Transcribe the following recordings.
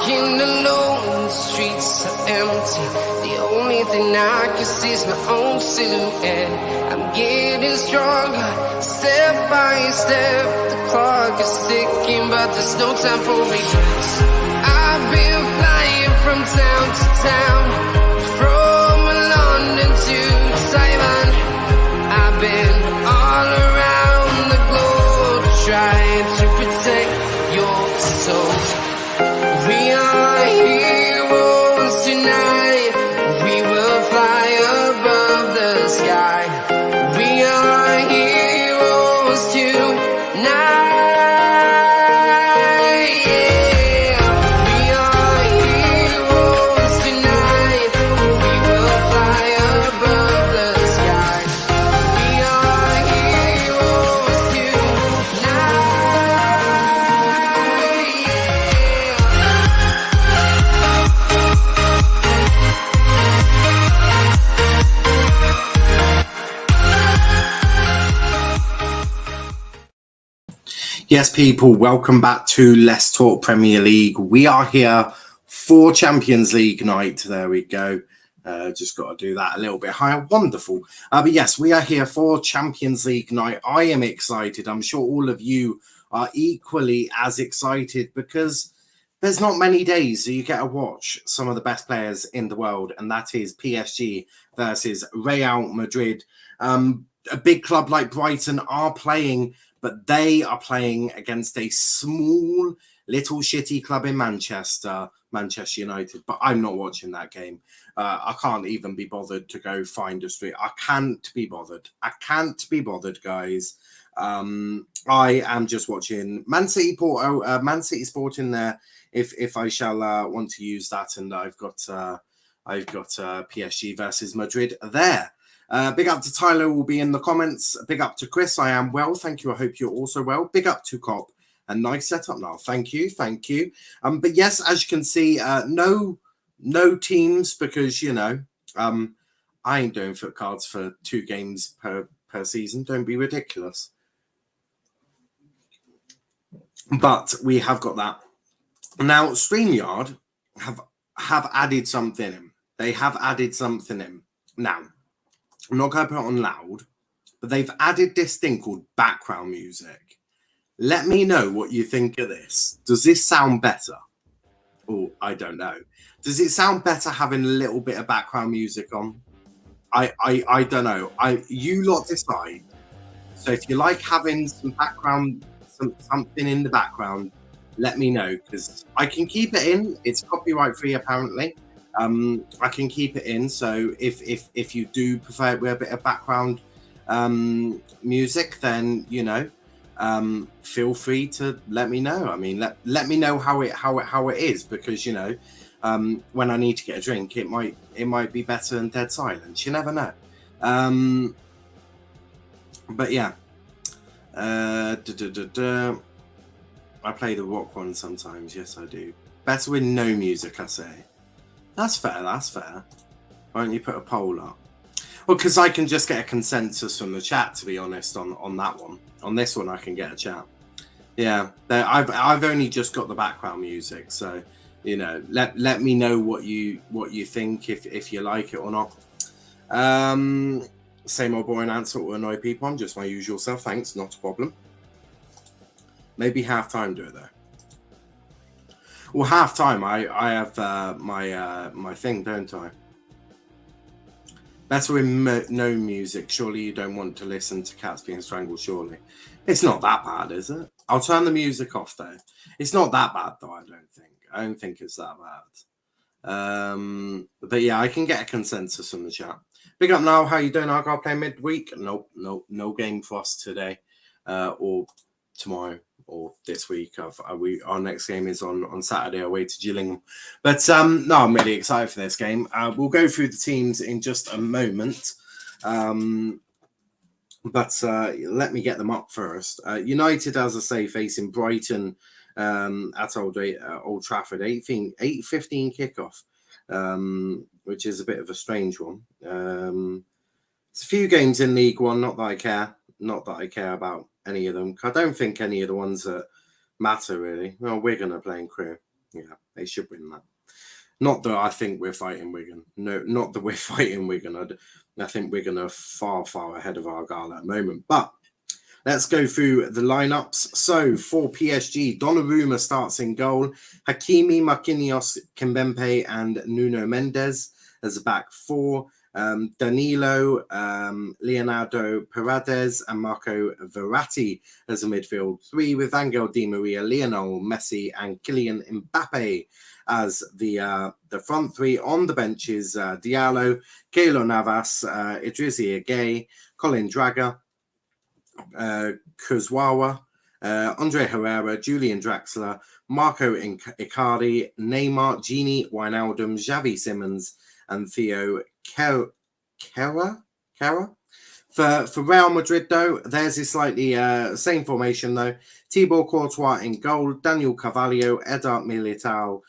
walking alone, the streets are empty. The only thing I can see is my own silhouette. I'm getting stronger, step by step. The clock is ticking, but there's no time for regrets. I've been flying from town to town, from London to Taiwan. I've been all around the globe, trying to protect your soul. We are heroes tonight. We will fly above the sky. We are heroes tonight. Yeah. We are heroes tonight. We will fly above the sky. We are heroes tonight. Yes, people, welcome back to Let's Talk Premier League. We are here for Champions League night. There we go. Just got to do that a little bit higher. Wonderful. But yes, we are here for Champions League night. I am excited. I'm sure all of you are equally as excited because there's not many days that you get to watch some of the best players in the world, and that is PSG versus Real Madrid. A big club like Brighton are playing, but they are playing against a small little shitty club in Manchester United. But I'm not watching that game. I can't even be bothered to go find a street. I can't be bothered. Guys. I am just watching Man City Porto, Man City Sport in there. If I shall want to use that, and I've got PSG versus Madrid there. Big up to Tyler, will be in the comments. Big up to Chris, I am well, thank you. I hope you're also well. Big up to Cop, a nice setup now. Thank you. But yes, as you can see, no teams because I ain't doing foot cards for 2 games per season. Don't be ridiculous. But we have got that. Now, StreamYard have added something in. They have added something in. Now, I'm not going to put it on loud, but they've added this thing called background music. Let me know what you think of this. Does this sound better? Oh, I don't know. Does it sound better having a little bit of background music on? I don't know. You lot decide. So if you like having some background, something in the background, let me know, because I can keep it in. It's copyright free apparently. I can keep it in. So if you do prefer it with a bit of background music, then feel free to let me know. I mean, let me know how it is, because when I need to get a drink, it might be better than dead silence. You never know. But yeah, I play the rock one sometimes. Yes, I do. Better with no music, I say. That's fair. Why don't you put a poll up? Well, because I can just get a consensus from the chat, to be honest, on that one. On this one, I can get a chat. Yeah, I've only just got the background music, so let me know what you think, if you like it or not. Same old boring answer will annoy people. I'm just my usual self. Thanks, not a problem. Maybe half time do it though. Well, half time I have my thing, don't I? Better with no music. Surely you don't want to listen to cats being strangled. Surely it's not that bad, is it? I'll turn the music off though. It's not that bad though. I don't think it's that bad. But yeah, I can get a consensus from the chat. Big up now. How you doing? I gotta play midweek. Nope, no game for us today, or tomorrow, or this week. Our next game is on Saturday away to Gillingham. But no, I'm really excited for this game. We'll go through the teams in just a moment. But let me get them up first. United, as I say, facing Brighton at Old Trafford, 8:15 kickoff, which is a bit of a strange one. It's a few games in League One. Not that I care about any of them. I don't think any of the ones that matter really. Well, we're going to play in Crewe. Yeah, they should win that. Not that I think we're fighting Wigan. No, not that we're fighting Wigan. I think Wigan are far, far ahead of Argyle at the moment. But let's go through the lineups. So for PSG, Donnarumma starts in goal. Hakimi, Marquinhos, Kimpembe, and Nuno Mendes as a back four. Danilo, Leonardo Paredes, and Marco Verratti as a midfield three, with Angel Di Maria, Lionel Messi, and Kylian Mbappe as the front three. On the benches, Diallo, Keylor Navas, Idrissa Gueye, Colin Drager, Kurzawa, Andre Herrera, Julian Draxler, Marco Icardi, Neymar, Gini Wijnaldum, Xavi Simons, and Theo Kehrer. For Real Madrid, though, there's a slightly same formation, though. Thibaut Courtois in goal, Daniel Carvalho, Eder Militao,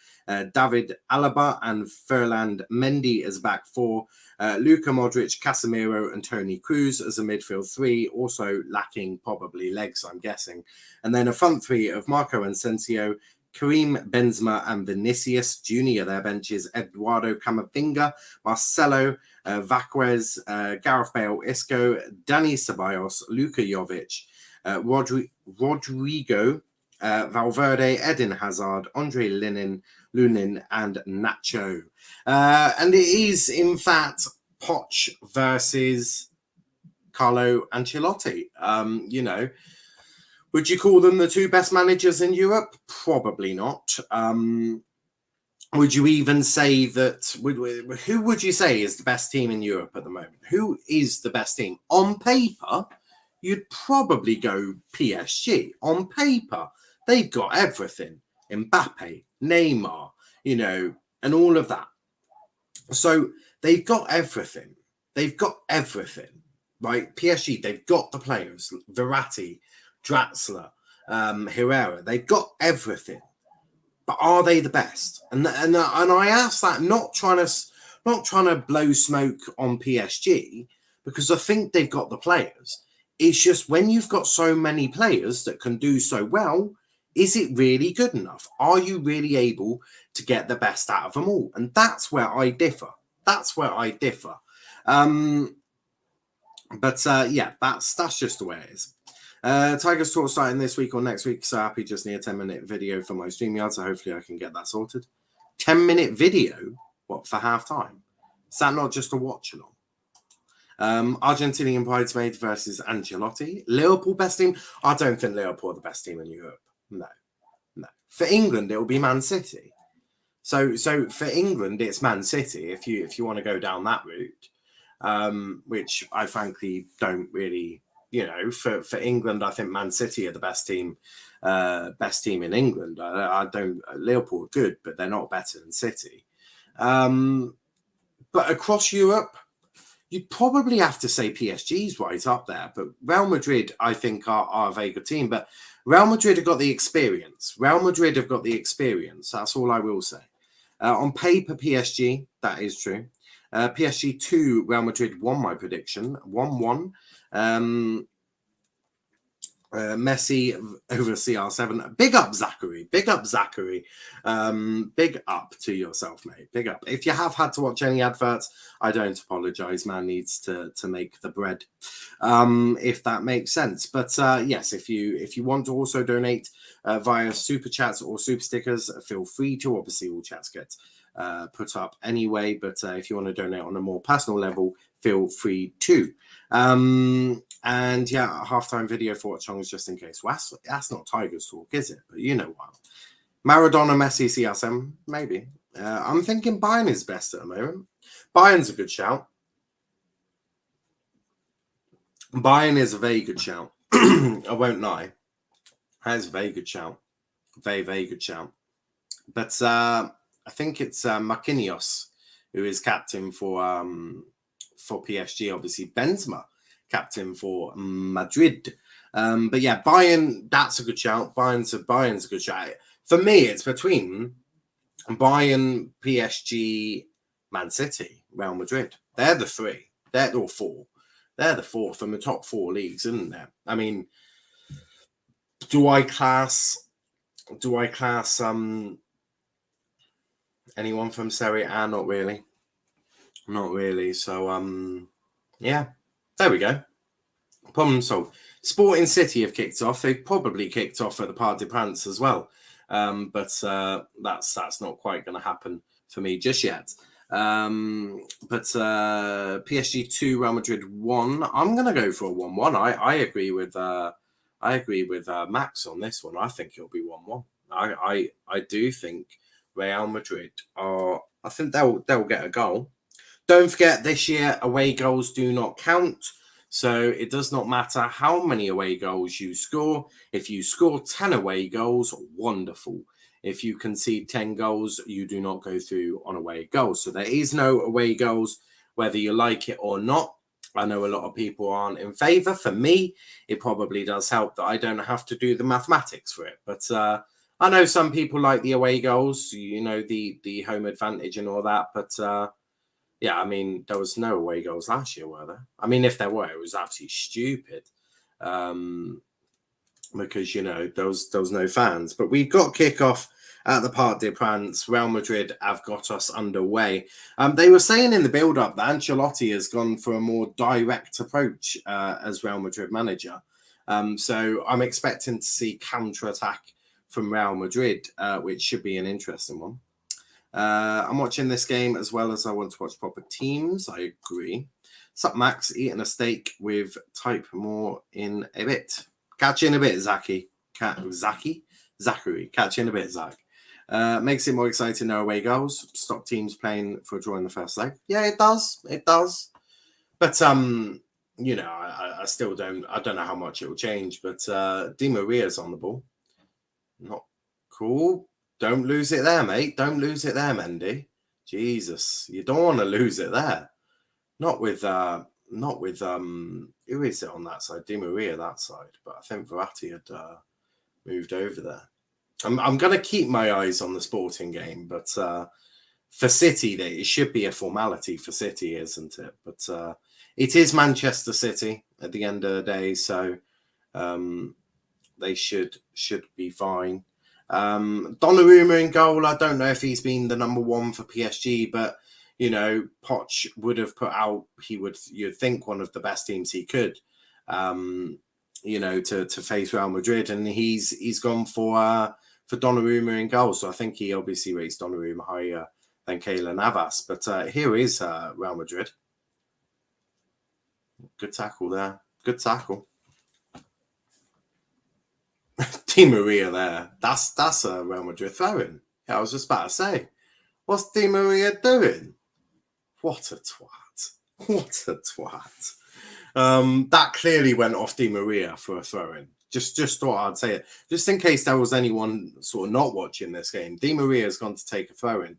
David Alaba, and Ferland Mendy as back four. Luka Modric, Casemiro, and Toni Kroos as a midfield three, also lacking probably legs, I'm guessing. And then a front three of Marco Asensio, Karim Benzema, and Vinicius Jr. Their benches, Eduardo Camavinga, Marcelo, Vázquez, Gareth Bale, Isco, Dani Ceballos, Luka Jovic, Rodrigo, Valverde, Eden Hazard, Andre Lunin, and Nacho. And it is, in fact, Poch versus Carlo Ancelotti. Would you call them the two best managers in Europe? Probably not. Would you even say that? Who would you say is the best team in Europe at the moment? Who is the best team? On paper, you'd probably go PSG. On paper, they've got everything. Mbappe, Neymar, and all of that. So they've got everything. They've got everything, right? PSG, they've got the players. Verratti, Draxler, Herrera, they've got everything. But are they the best? And I ask that not trying to blow smoke on PSG, because I think they've got the players. It's just when you've got so many players that can do so well, is it really good enough? Are you really able to get the best out of them all? And that's where I differ. That's just the way it is. Tigers Talk starting this week or next week, so happy just need a 10-minute video for my StreamYard, so hopefully I can get that sorted. 10-minute video? What, for half time? Is that not just a watch-along? Argentinian bridesmaid versus Ancelotti. Liverpool best team? I don't think Liverpool are the best team in Europe. No. For England, it will be Man City. So for England, it's Man City if you want to go down that route, which I frankly don't really. For England, I think Man City are the best team in England. I don't. Liverpool are good, but they're not better than City. But across Europe, you'd probably have to say PSG's right up there. But Real Madrid, I think, are a very good team. But Real Madrid have got the experience. That's all I will say. On paper, PSG, that is true. PSG 2, Real Madrid 1, my prediction. 1-1. Messi over CR7. Big up, Zachary. Big up to yourself, mate. Big up. If you have had to watch any adverts, I don't apologize. Man needs to make the bread, if that makes sense. But yes, if you want to also donate via super chats or super stickers, feel free to. Obviously, all chats get put up anyway. But if you want to donate on a more personal level, feel free to. And yeah, a halftime video for Watchalong just in case. Well, that's not Tigers talk, is it? But you know what? Maradona, Messi, CR7, maybe. I'm thinking Bayern is best at the moment. Bayern's a good shout. Bayern is a very good shout. I won't lie. That is a very good shout. Very, very good shout. But I think it's Marquinhos who is captain for PSG. Obviously, Benzema captain for Madrid. But yeah, Bayern, that's a good shout. Bayern's a good shout. For me, it's between Bayern, PSG, Man City, Real Madrid. They're the three. They're the four. They're the four from the top four leagues, isn't there? I mean, do I class Anyone from Serie A? Not really. Not really. So, yeah, there we go. Problem solved. Sporting City have kicked off. They've probably kicked off at the Parc des Princes as well. But that's not quite going to happen for me just yet. But PSG 2, Real Madrid 1. I'm going to go for a 1-1. I agree with Max on this one. I think it'll be 1-1. I do think Real Madrid are. I think they'll get a goal. Don't forget, this year away goals do not count. So it does not matter how many away goals you score. If you score 10 away goals, wonderful. If you concede 10 goals, you do not go through on away goals. So there is no away goals, whether you like it or not. I know a lot of people aren't in favour. For me, it probably does help that I don't have to do the mathematics for it. But I know some people like the away goals, the home advantage and all that. But yeah, I mean, there was no away goals last year, were there? I mean, if there were, it was absolutely stupid. Because, there was no fans. But we got kick-off at the Parc des Princes. Real Madrid have got us underway. They were saying in the build-up that Ancelotti has gone for a more direct approach as Real Madrid manager. So I'm expecting to see counter-attack from Real Madrid, which should be an interesting one. I'm watching this game as well as I want to watch proper teams. I agree. Sup, Max? Eating a steak with type more in a bit. Catch you in a bit, Zachary. Zachary. Catch you in a bit, Zach. Makes it more exciting, no away goals. Stop teams playing for a draw in the first leg. Yeah, it does. It does. But I still don't. I don't know how much it will change. But Di Maria's on the ball. Not cool. Don't lose it there, mate. Don't lose it there, Mendy. Jesus, you don't want to lose it there. Not with who is it on that side? Di Maria that side, but I think Verratti had moved over there. I'm going to keep my eyes on the Sporting game, but for City, it should be a formality for City, isn't it? But it is Manchester City at the end of the day, so they should be fine. Donnarumma in goal. I don't know if he's been the number one for PSG, but Poch would have put out. You'd think one of the best teams he could, to face Real Madrid, and he's gone for Donnarumma in goal. So I think he obviously raised Donnarumma higher than Keylor Navas. But here is Real Madrid. Good tackle there. Good tackle. Di Maria there. That's a Real Madrid throwing. Yeah, I was just about to say, what's Di Maria doing? What a twat. What a twat. That clearly went off Di Maria for a throw-in. Just thought I'd say it. Just in case there was anyone sort of not watching this game. Di Maria's gone to take a throw-in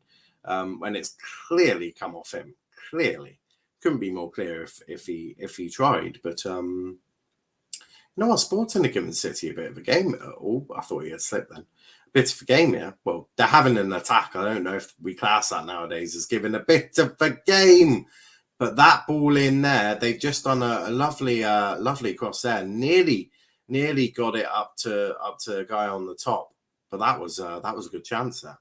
when it's clearly come off him. Clearly. Couldn't be more clear if he tried. But Sporting are giving City a bit of a game at all. I thought he had slipped then. A bit of a game, yeah. Well, they're having an attack. I don't know if we class that nowadays as giving a bit of a game. But that ball in there, they've just done a lovely cross there. Nearly got it up to a guy on the top. But that was a good chance there.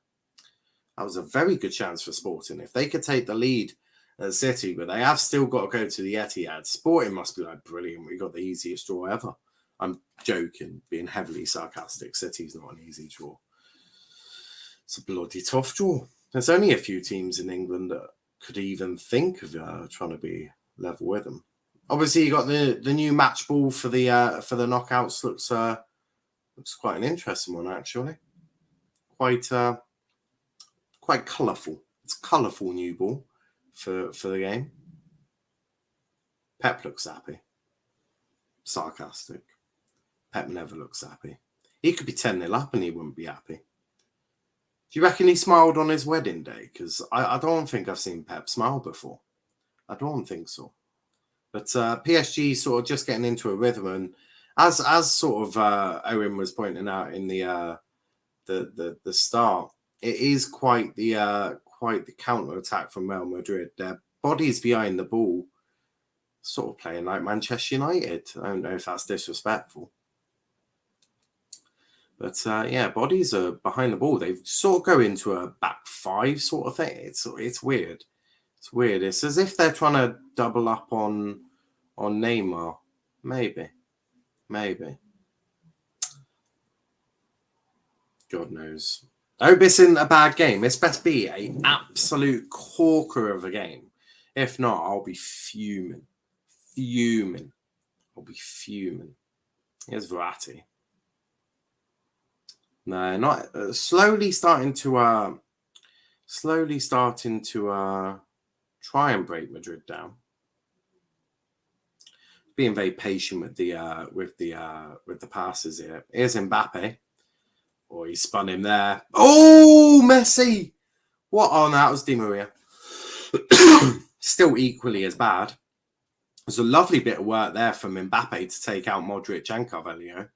That was a very good chance for Sporting. If they could take the lead at City, but they have still got to go to the Etihad. Sporting must be like, brilliant. We got the easiest draw ever. I'm joking, being heavily sarcastic. City's not an easy draw. It's a bloody tough draw. There's only a few teams in England that could even think of trying to be level with them. Obviously, you got the new match ball for the knockouts. Looks quite an interesting one, actually. Quite colourful. It's a colourful new ball for the game. Pep looks happy. Sarcastic. Pep never looks happy. He could be 10-0 up and he wouldn't be happy. Do you reckon he smiled on his wedding day? Because I don't think I've seen Pep smile before. I don't think so. But PSG sort of just getting into a rhythm, and as sort of Owen was pointing out in the start, it is quite the counter attack from Real Madrid. Their bodies behind the ball, sort of playing like Manchester United. I don't know if that's disrespectful. But yeah, bodies are behind the ball. They sort of go into a back five sort of thing. It's weird. It's weird. It's as if they're trying to double up on Neymar. Maybe. God knows. I hope it's in a bad game. This best be an absolute corker of a game. If not, I'll be fuming. I'll be fuming. Here's Verratti. No, not slowly starting to try and break Madrid down. Being very patient with the passes here. Here's Mbappe. Oh, he spun him there. Oh, Messi! What? Oh, no, that was Di Maria. Still equally as bad. There's a lovely bit of work there from Mbappe to take out Modric and Carvalho.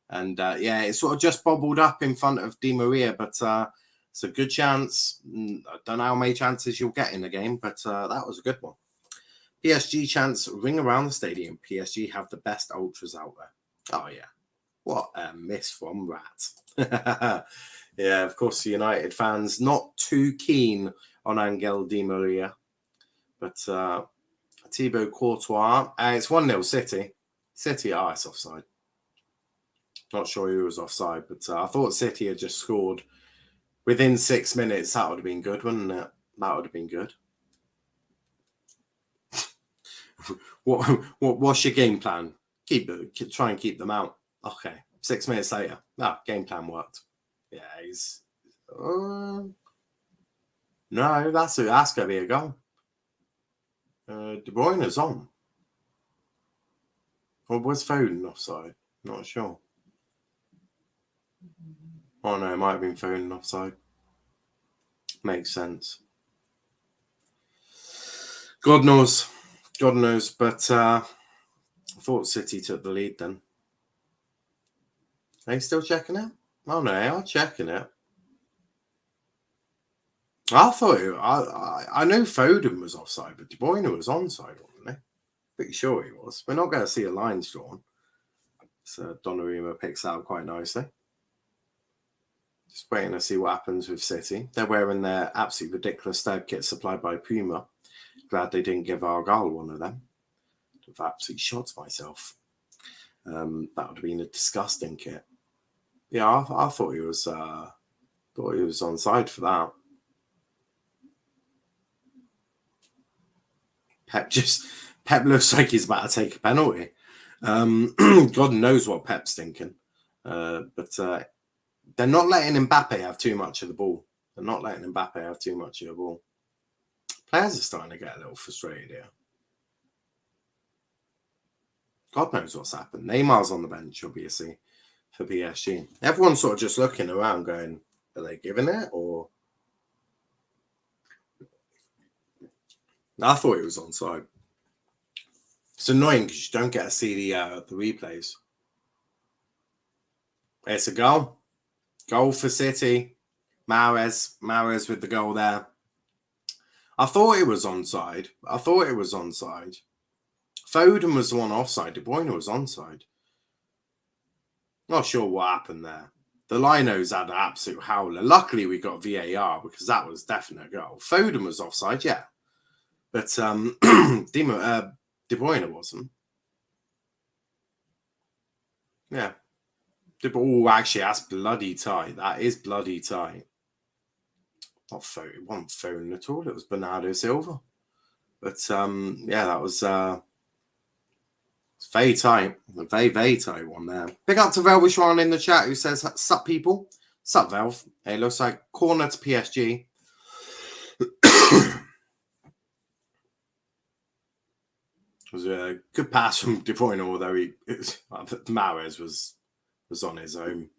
And yeah, it sort of just bobbled up in front of Di Maria, but it's a good chance. I don't know how many chances you'll get in the game, but that was a good one. PSG chants ring around the stadium. PSG have the best ultras out there. Oh, yeah. What a miss from Rat. Yeah, of course, the United fans not too keen on Angel Di Maria. But Thibaut Courtois, it's 1-0 City. City, it's offside. Not sure who was offside, but I thought City had just scored within 6 minutes. That would have been good, wouldn't it? That would have been good. What's your game plan? Try and keep them out. Okay. 6 minutes later. Game plan worked. Yeah, he's no, that's gonna be a goal. De Bruyne is on. Or was Foden offside? Not sure. Oh no, it might have been Foden offside. Makes sense. God knows, but I thought City took the lead then. Are they still checking it? Oh no, they are checking it. I thought I know Foden was offside, but De Bruyne was onside, wasn't he? Pretty sure he was. We're not going to see a line drawn. So Donnarumma picks that up quite nicely. Just waiting to see what happens with City. They're wearing their absolutely ridiculous stab kit supplied by Puma. Glad they didn't give Argyle one of them. I've absolutely shot myself. That would have been a disgusting kit. Yeah, I thought he was onside for that. Pep looks like he's about to take a penalty. God knows what Pep's thinking. But they're not letting Mbappe have too much of the ball. Players are starting to get a little frustrated here. God knows what's happened. Neymar's on the bench, obviously, for PSG. Everyone's sort of just looking around going, are they giving it? Or I thought it was onside. It's annoying because you don't get to see the replays. It's a goal. Goal for City. Mahrez with the goal there. I thought it was onside. Foden was the one offside. De Bruyne was onside. Not sure what happened there. The Linos had an absolute howler. Luckily, we got VAR because that was definite goal. Foden was offside, yeah. But De Bruyne wasn't. Yeah. Actually, that's bloody tight. That is bloody tight. Not Foden. It wasn't Foden at all. It was Bernardo Silva. But yeah, that was it's very tight. A very, very tight one there. Big up to Velvishwan in the chat who says, sup people? Sup, Velv? It looks like corner to PSG. It was a good pass from De Bruyne, although Mahrez was on his own.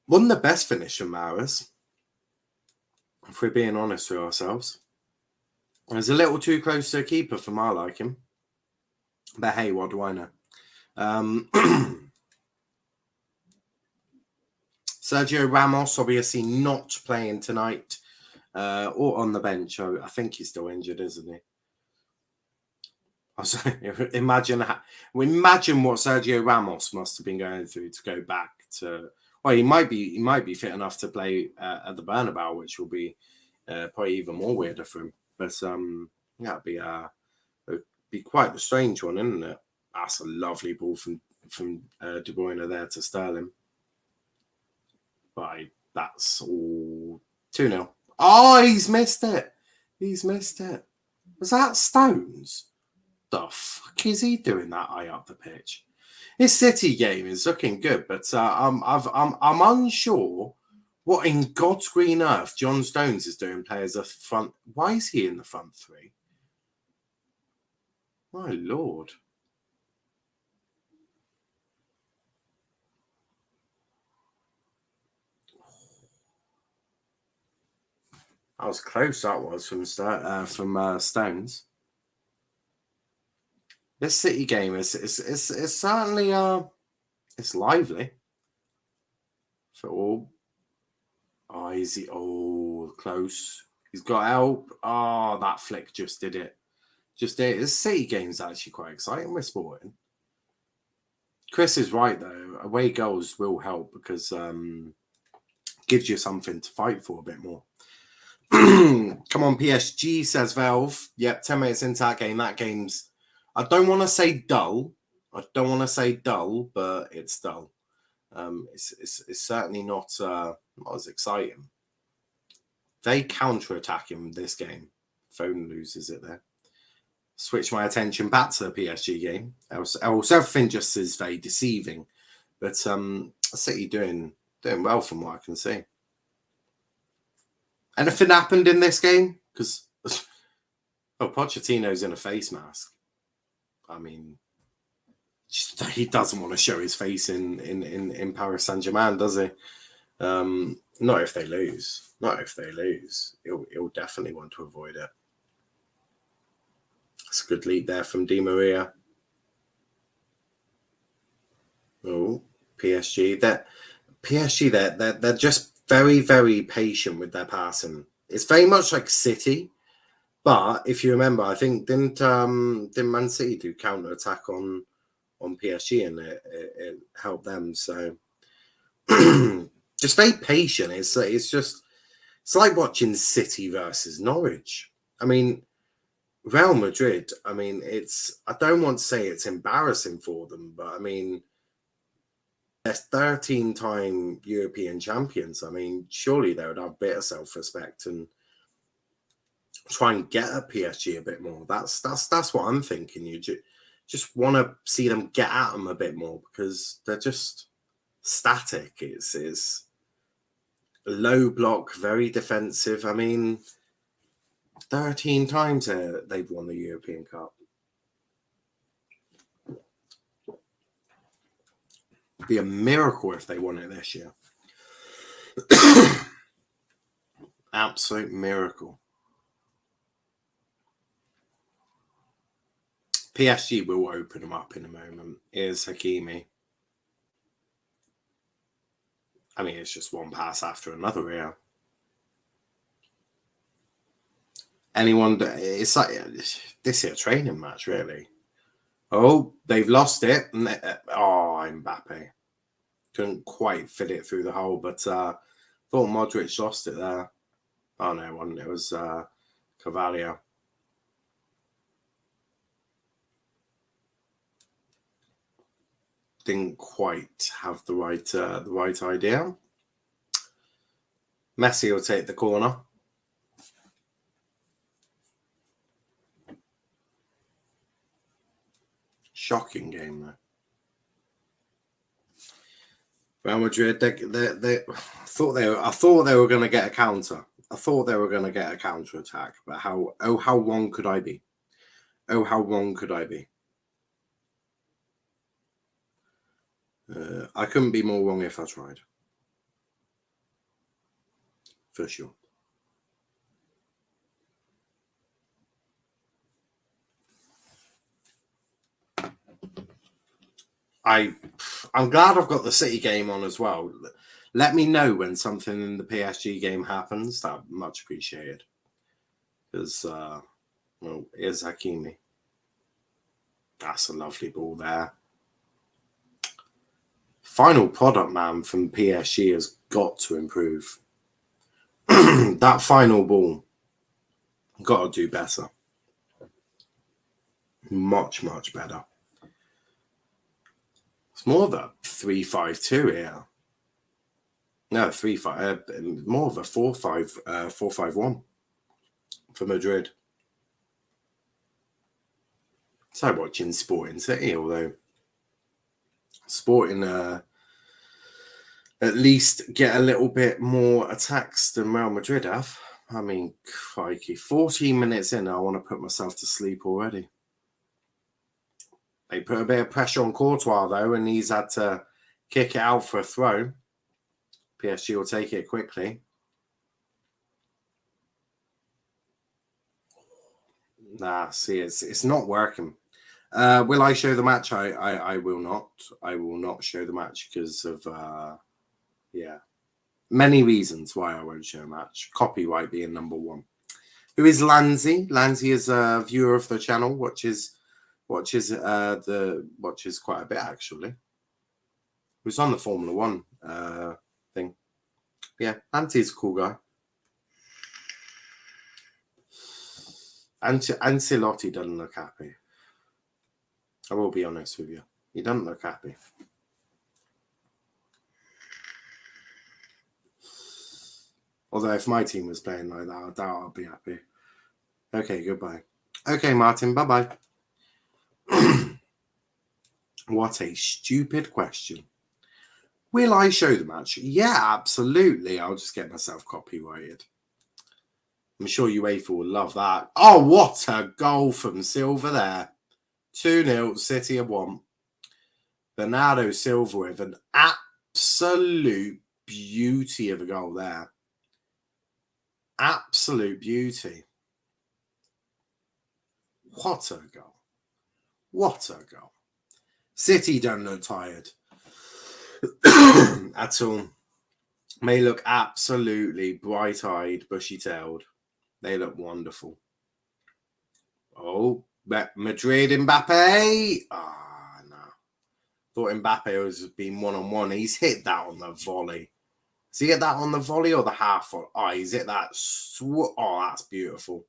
Wasn't the best finish from Mahrez, if we're being honest with ourselves. It was a little too close to a keeper for my liking. But hey, what do I know? Sergio Ramos, obviously not playing tonight or on the bench. I think he's still injured, isn't he? Imagine what Sergio Ramos must have been going through to go back to. Well, he might be fit enough to play at the Bernabeu, which will be probably even more weirder for him. But yeah, it'd be quite a strange one, isn't it? That's a lovely ball from De Bruyne there to Sterling. Right, that's all 2-0. Oh, he's missed it. He's missed it. Was that Stones? The fuck is he doing that high up the pitch? His City game is looking good, but I'm unsure what in God's green earth John Stones is doing. Players up front. Why is he in the front three? My lord. That was close. That was from Stones. This City game is certainly it's lively. For all. Oh, easy. Oh, close. He's got help. Oh, that flick just did it. Just did it. This City game's actually quite exciting with Sporting. Chris is right though. Away goals will help because gives you something to fight for a bit more. Come on, PSG, says Valve. Yep, 10 minutes into that game. That game's, I don't want to say dull. But it's dull. It's certainly not as exciting. They counter-attack in this game. Phone loses it there. Switch my attention back to the PSG game. Else everything just is very deceiving. But City doing well from what I can see. Anything happened in this game? Because Pochettino's in a face mask. I mean, he doesn't want to show his face in Paris Saint-Germain, does he? Not if they lose. He'll definitely want to avoid it. That's a good lead there from Di Maria. Oh, PSG. They're just very, very patient with their passing. It's very much like City, but if you remember, I think didn't Man City do counter attack on PSG and it helped them. So just very patient. It's like watching City versus Norwich. I mean, Real Madrid. I mean, I don't want to say it's embarrassing for them, but I mean, they're 13-time European champions. I mean, surely they would have a bit of self-respect and try and get at PSG a bit more. That's what I'm thinking. You just want to see them get at them a bit more because they're just static. It's low block, very defensive. I mean, 13 times they've won the European Cup. It'd be a miracle if they won it this year. Absolute miracle. PSG will open them up in a moment. Here's Hakimi. I mean, it's just one pass after another here. It's like this here training match, really. Oh, they've lost it. Mbappe. Couldn't quite fit it through the hole, but thought Modric lost it there. Oh, no, it wasn't. It was Carvalho. Didn't quite have the right idea. Messi will take the corner. Shocking game though. Real Madrid, I thought they were going to get a counter. I thought they were going to get a counter attack, but how wrong could I be? Oh, how wrong could I be? I couldn't be more wrong if I tried. For sure. I'm glad I've got the City game on as well. Let me know when something in the PSG game happens. That's much appreciated. Because, here's Hakimi. That's a lovely ball there. Final product, man, from PSG has got to improve. That final ball, got to do better. Much, much better. It's more of a 3-5-2 here. No, 3-5. More of a 4-5-1 for Madrid. It's like watching Sporting City, although Sporting at least get a little bit more attacks than Real Madrid have. I mean, crikey, 14 minutes in, I want to put myself to sleep already. They put a bit of pressure on Courtois, though, and he's had to kick it out for a throw. PSG will take it quickly. Nah, see, it's not working. Will I show the match? I will not. I will not show the match because of, many reasons why I won't show a match. Copyright being number one. Who is Lanzi? Lanzi is a viewer of the channel, watches quite a bit, actually. He was on the Formula One thing. Yeah, Lanzi's a cool guy. Ancelotti doesn't look happy. I will be honest with you. He doesn't look happy. Although if my team was playing like that, I doubt I'd be happy. Okay, goodbye. Okay, Martin, bye-bye. What a stupid question. Will I show the match? Yeah, absolutely. I'll just get myself copyrighted. I'm sure UEFA will love that. Oh, what a goal from Silva there. 2-0, City have won. Bernardo Silva with an absolute beauty of a goal there. Absolute beauty. What a goal. What a goal. City don't look tired at all. They look absolutely bright-eyed, bushy-tailed. They look wonderful. Oh, Madrid, Mbappe. No. Thought Mbappe was being one-on-one. He's hit that on the volley. Does he hit that on the volley or the half volley? Oh, he's hit that. Oh, that's beautiful.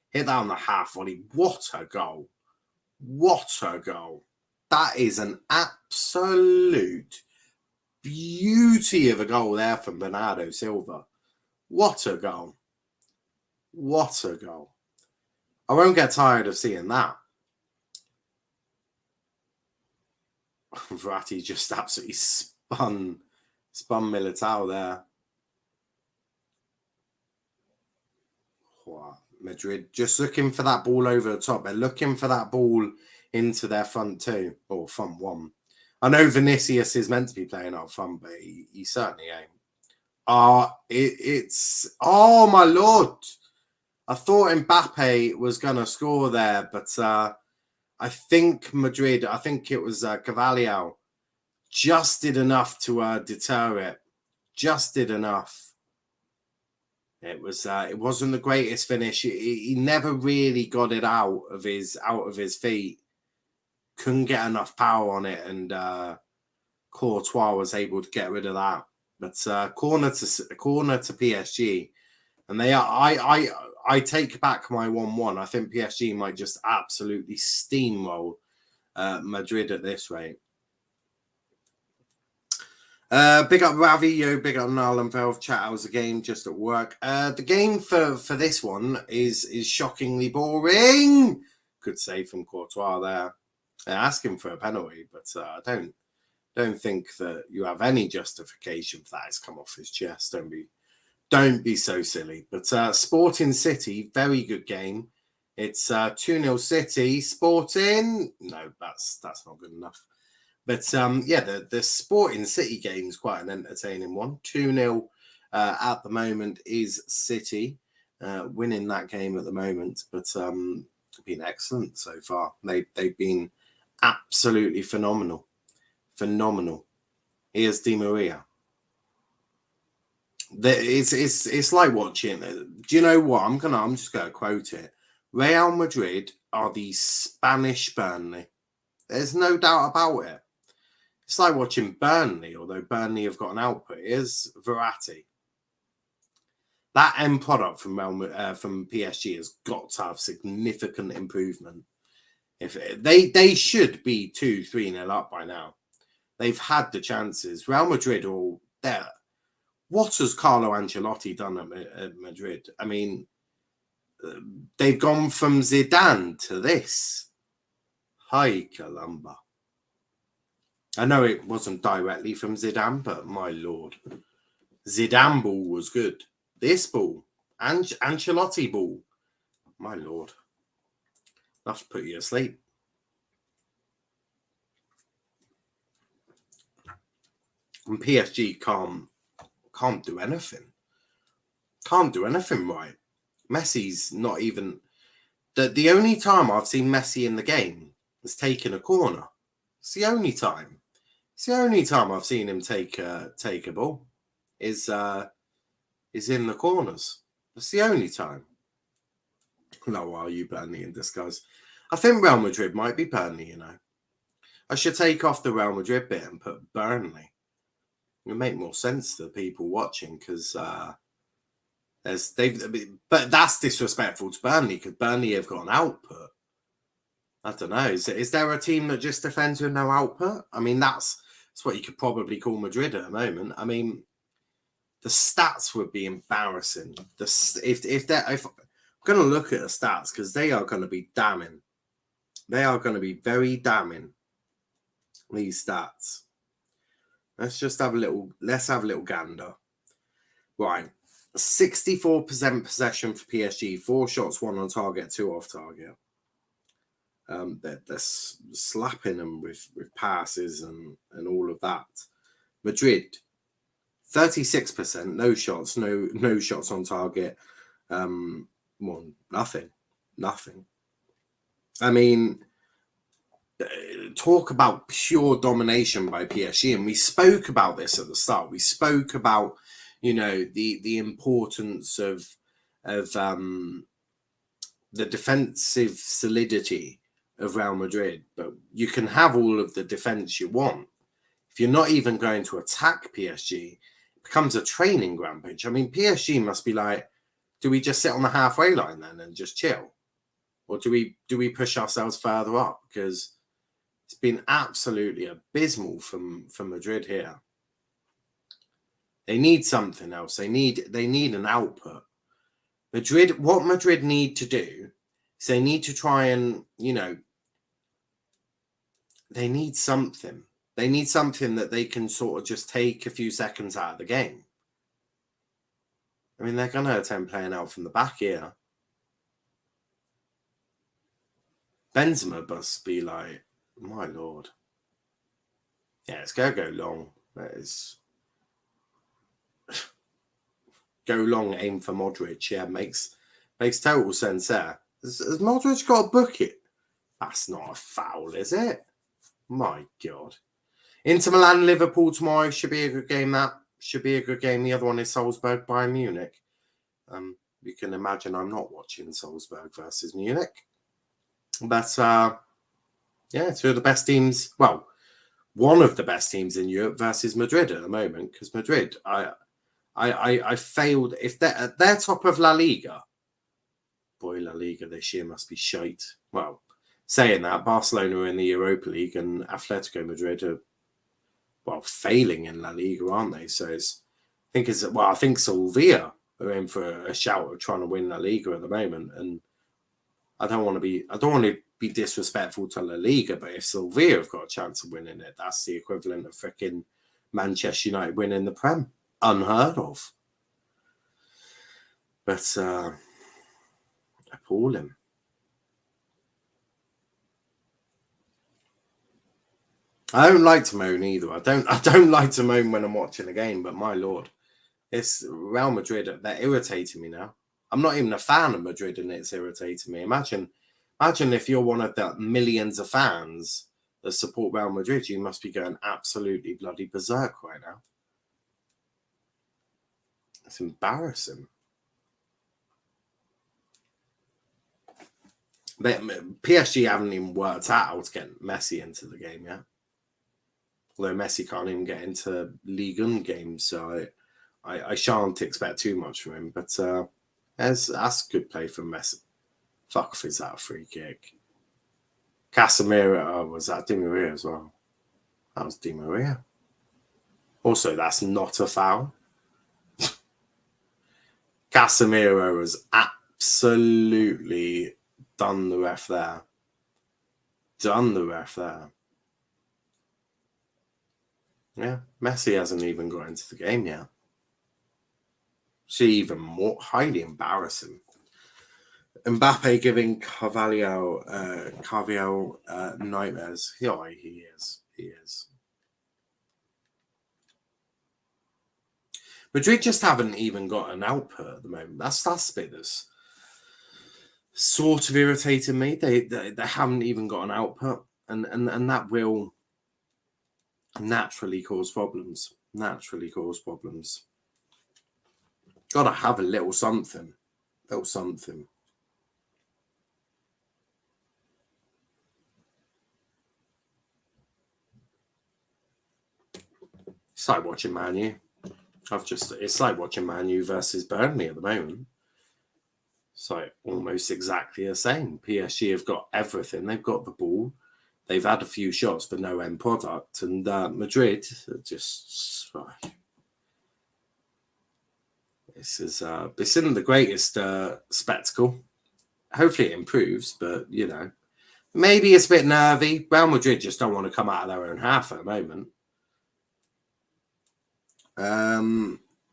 Hit that on the half volley. What a goal. What a goal. That is an absolute beauty of a goal there from Bernardo Silva. What a goal. What a goal. I won't get tired of seeing that. Verratti just absolutely spun Militao there. Wow. Madrid just looking for that ball over the top. They're looking for that ball into their front two, or front one. I know Vinicius is meant to be playing up front, but he certainly ain't. Oh my Lord. I thought Mbappe was going to score there, but I think Madrid, I think it was Cavalier, just did enough to deter it. Just did enough. It wasn't the greatest finish. He never really got it out of his feet. Couldn't get enough power on it, and Courtois was able to get rid of that. But corner to PSG, and they are. I take back my 1-1. I think PSG might just absolutely steamroll Madrid at this rate. Big up Ravi, big up Narlenfeld. Chat, how's the game? Just at work. The game for this one is shockingly boring. Good save from Courtois there. They're asking for a penalty, but I don't think that you have any justification for that. It's come off his chest. Don't be so silly. But Sporting City, very good game. It's 2-0 City. Sporting, no, that's not good enough. But the Sporting City game is quite an entertaining one. 2-0 at the moment is City winning that game at the moment, but been excellent so far. They've been absolutely phenomenal. Here's Di Maria. It's like watching. Do you know what? I'm just gonna quote it. Real Madrid are the Spanish Burnley. There's no doubt about it. It's like watching Burnley, although Burnley have got an output. Here's Verratti. That end product from PSG has got to have significant improvement. If they should be 2-3-0 up by now. They've had the chances. Real Madrid are all there. What has Carlo Ancelotti done at Madrid? I mean, they've gone from Zidane to this. Hi, Columba. I know it wasn't directly from Zidane, but my lord. Zidane ball was good. This ball, Ancelotti ball, my lord. That's put you asleep. And PSG can't do anything. Can't do anything right. Messi's not even... The only time I've seen Messi in the game is taking a corner. It's the only time. It's the only time I've seen him take a ball is in the corners. That's the only time. No, are you Burnley in disguise? I think Real Madrid might be Burnley, you know. I should take off the Real Madrid bit and put Burnley. It would make more sense to the people watching because but that's disrespectful to Burnley because Burnley have got an output. I don't know. Is there a team that just defends with no output? I mean, that's what you could probably call Madrid at the moment. I mean, the stats would be embarrassing. If I'm going to look at the stats because they are going to be damning. They are going to be very damning. These stats. Let's have a little gander. Right. 64% possession for PSG, 4 shots, 1 on target, 2 off target. They're slapping them with passes and all of that. Madrid, 36%, no shots, no shots on target. Well, nothing. I mean, talk about pure domination by PSG, and we spoke about this at the start. We spoke about, you know, the importance of the defensive solidity of Real Madrid, but you can have all of the defense you want. If you're not even going to attack PSG, it becomes a training ground pitch. I mean, PSG must be like, do we just sit on the halfway line then and just chill? Or do we push ourselves further up? Because it's been absolutely abysmal from Madrid here. They need something else. They need an output. What Madrid need to do is they need to try and, you know, they need something. They need something that they can sort of just take a few seconds out of the game. I mean, they're going to attempt playing out from the back here. Benzema must be like, my lord. Yeah, it's going to go long. That is... Go long, aim for Modric. Yeah, makes total sense there. Has Modric got to book it? That's not a foul, is it? My God. Inter Milan, Liverpool tomorrow should be a good game. That should be a good game. The other one is Salzburg, Bayern Munich. You can imagine I'm not watching Salzburg versus Munich. But, yeah, 2 of the best teams. Well, one of the best teams in Europe versus Madrid at the moment. Because Madrid, I failed. If they're at their top of La Liga, boy, La Liga this year must be shite. Well, saying that, Barcelona are in the Europa League and Atletico Madrid are, well, failing in La Liga, aren't they? So I think Sevilla are in for a shout of trying to win La Liga at the moment. And I don't want to be disrespectful to La Liga, but if Sevilla have got a chance of winning it, that's the equivalent of freaking Manchester United winning the Prem. Unheard of. But appalling. I don't like to moan either. I don't like to moan when I'm watching a game, but my lord, it's Real Madrid. They're irritating me now. I'm not even a fan of Madrid, and it's irritating me. Imagine if you're one of the millions of fans that support Real Madrid, you must be going absolutely bloody berserk right now. It's embarrassing. PSG haven't even worked out how to get Messi into the game yet. Although Messi can't even get into Ligue 1 games, so I shan't expect too much from him. But that's good play from Messi. Fuck if is that a free kick. Casemiro, was that Di Maria as well? That was Di Maria. Also, that's not a foul. Casemiro has absolutely done the ref there. Yeah, Messi hasn't even got into the game yet. It's even more highly embarrassing. Mbappe giving Carvalho nightmares. Yeah, he is. Madrid just haven't even got an output at the moment. That's the bit that's sort of irritating me. They haven't even got an output, and that will naturally cause problems. Gotta have a little something. It's like watching Man U. It's like watching Man U versus Burnley at the moment. It's like almost exactly the same. PSG have got everything. They've got the ball. They've had a few shots, but no end product. And Madrid just. This isn't the greatest spectacle. Hopefully it improves, but maybe it's a bit nervy. Real Madrid just don't want to come out of their own half at the moment.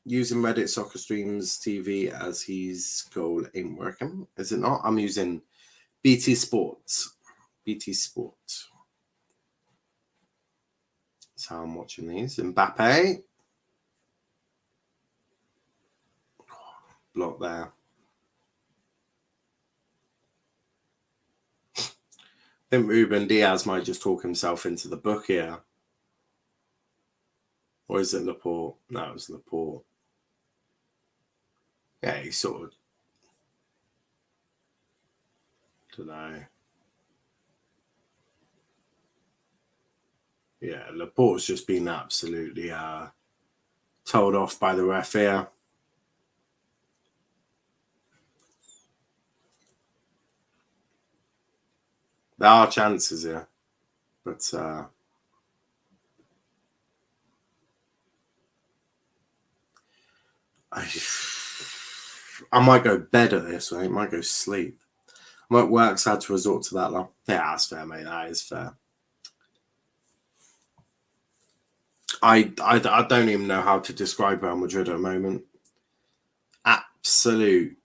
Using Reddit Soccer Streams TV as his goal ain't working, is it not? I'm using BT Sports. That's how I'm watching these. Mbappe. Block there. I think Ruben Diaz might just talk himself into the book here. Or is it Laporte? No, it was Laporte. Yeah, he sort of. Don't know. Yeah, Laporte's just been absolutely told off by the ref here. There are chances here, but I might go bed at this, right? I might go sleep. I might work sad to resort to that long. Yeah, that's fair, mate. That is fair. I don't even know how to describe Real Madrid at the moment. Absolute.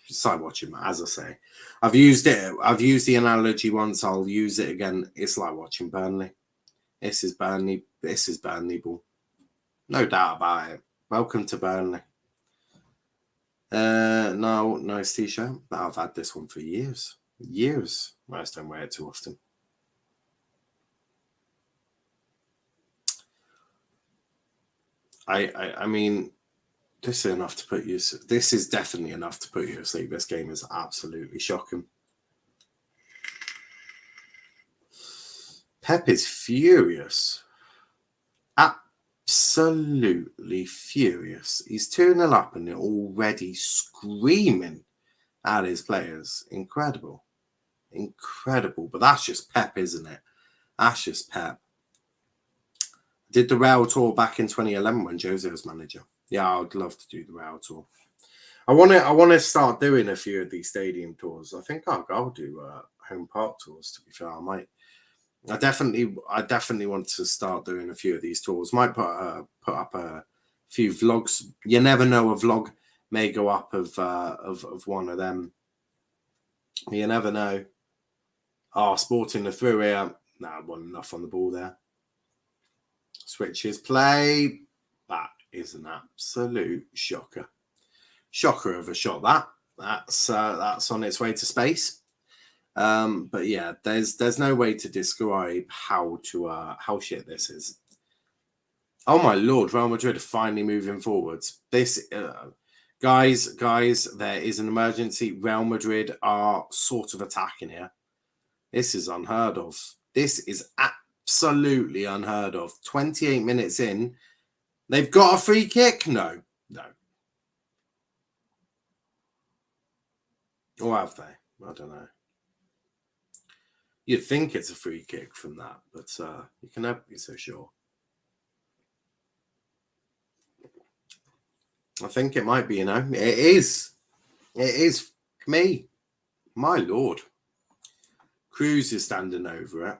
It's like watching, as I say. I've used the analogy once. I'll use it again. It's like watching Burnley. This is Burnley ball. No doubt about it. Welcome to Burnley. No, nice t-shirt. I've had this one for years. I just don't wear it too often. I mean, this is enough to put you. This is definitely enough to put you to sleep. This game is absolutely shocking. Pep is furious. Absolutely furious. He's 2-0 up and already screaming at his players. Incredible. But that's just Pep, isn't it? That's just Pep. Did the Real tour back in 2011 when Jose was manager. Yeah, I'd love to do the Real tour. I want to start doing a few of these stadium tours. I think I'll do home park tours. To be fair, I definitely want to start doing a few of these tours. Might put up a few vlogs. You never know, a vlog may go up of one of them. You never know. Sporting the through here. Nah, wasn't enough on the ball there. Switches play. That is an absolute shocker. Shocker of a shot. That's on its way to space. But yeah, there's no way to describe how shit this is. Oh my lord, Real Madrid are finally moving forwards. This Guys, there is an emergency. Real Madrid are sort of attacking here. This is unheard of. This is absolutely unheard of. 28 minutes in. They've got a free kick? No. Or have they? I don't know. You'd think it's a free kick from that, but you can never be so sure. I think it might be, It is. It is me. My lord. Cruz is standing over it.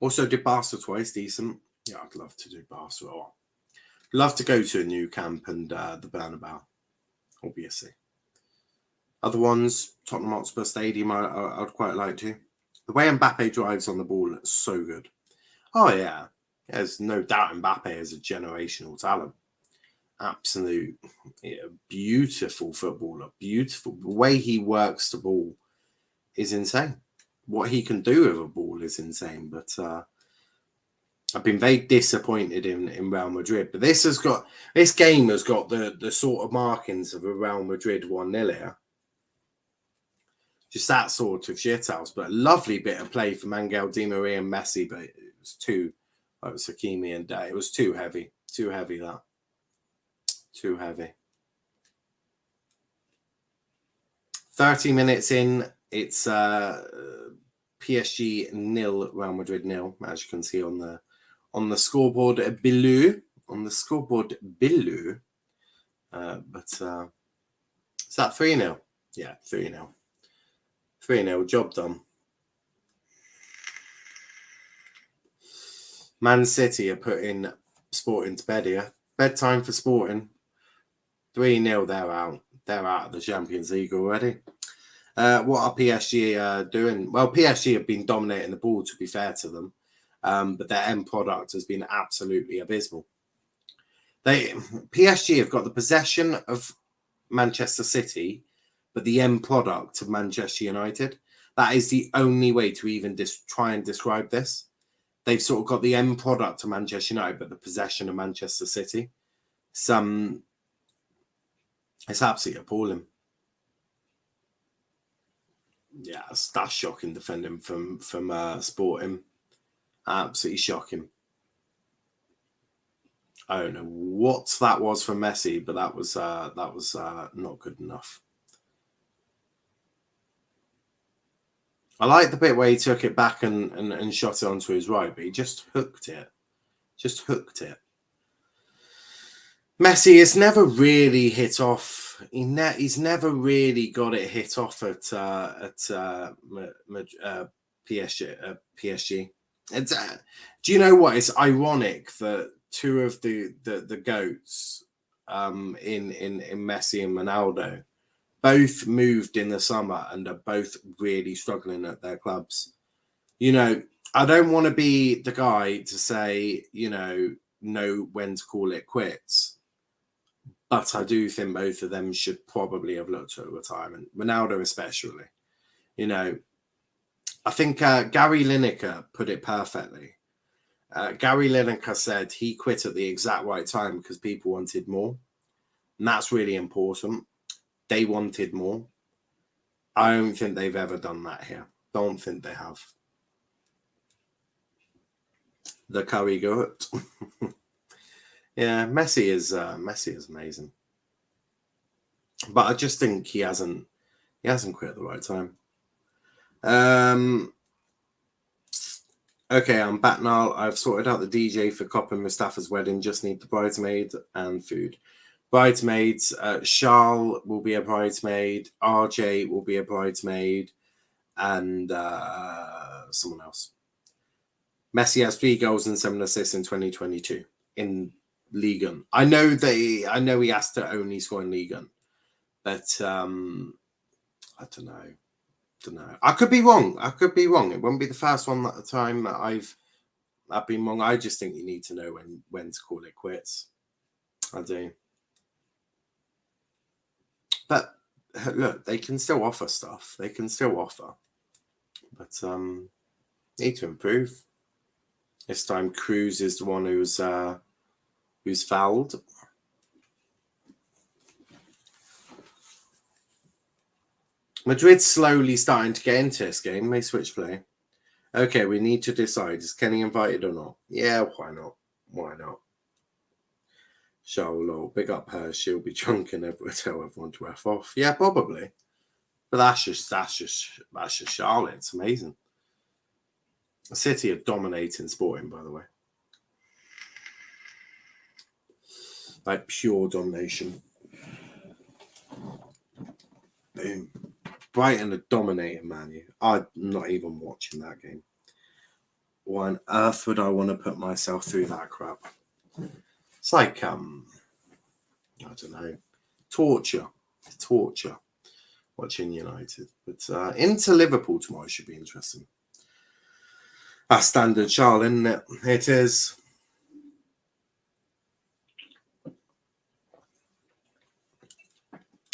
Also did Barca twice, decent. Yeah, I'd love to do Barca. Love to go to a new camp and the Bernabeu, obviously. Other ones, Tottenham Hotspur Stadium, I'd quite like to. The way Mbappe drives on the ball is so good. Oh, yeah. There's no doubt Mbappe is a generational talent. Absolute, beautiful footballer. Beautiful. The way he works the ball is insane. What he can do with a ball is insane. But I've been very disappointed in Real Madrid. But this game has got the sort of markings of a Real Madrid 1-0 here. Just that sort of shithouse, but a lovely bit of play from Angel Di Maria and Messi, but it was Hakimi and it was too heavy. Too heavy, that. Too heavy. 30 minutes in, it's PSG 0, Real Madrid 0, as you can see on the scoreboard below. But is that 3-0? Yeah, 3-0. 3-0, job done. Man City are putting Sporting to bed here. Bedtime for Sporting. 3-0, they're out. They're out of the Champions League already. What are PSG doing? Well, PSG have been dominating the ball, to be fair to them. But their end product has been absolutely abysmal. PSG have got the possession of Manchester City, but the end product of Manchester United. That is the only way to even try and describe this. They've sort of got the end product of Manchester United, but the possession of Manchester City. It's absolutely appalling. Yeah, that's shocking defending from Sporting. Absolutely shocking. I don't know what that was from Messi, but that was not good enough. I like the bit where he took it back and shot it onto his right, but he just hooked it. Messi has never really hit off. He's never really got it hit off at PSG. Do you know what? It's ironic that two of the goats in Messi and Ronaldo both moved in the summer and are both really struggling at their clubs. I don't want to be the guy to say, know when to call it quits. But I do think both of them should probably have looked at retirement. Ronaldo especially. I think Gary Lineker put it perfectly. Gary Lineker said he quit at the exact right time because people wanted more. And that's really important. They wanted more. I don't think they've ever done that here. Don't think they have. The curry goat. Yeah, Messi is amazing. But I just think he hasn't quit at the right time. Okay, I'm back now. I've sorted out the DJ for Cop and Mustafa's wedding. Just need the bridesmaid and food. Bridesmaids, Charles will be a bridesmaid, RJ will be a bridesmaid, and someone else. Messi has 3 goals and 7 assists in 2022 in Ligue 1. I know he has to only score in Ligue 1, but I don't know. I could be wrong. It won't be the first one at the time that I've been wrong. I just think you need to know when to call it quits. I do. But look, they can still offer stuff. But need to improve. This time Cruz is the one who's fouled. Madrid's slowly starting to get into this game. They switch play. Okay, we need to decide. Is Kenny invited or not? Yeah, why not? Why not? Charlotte, big up her. She'll be drunk and tell everyone to F off. Yeah, probably. But that's just Charlotte. It's amazing. City are dominating sporting, by the way. Like pure domination. Boom. Brighton are dominating Man U. I'm not even watching that game. Why on earth would I want to put myself through that crap? It's like, I don't know, torture watching United. But into Liverpool tomorrow should be interesting. That's standard Charles, isn't it? It is.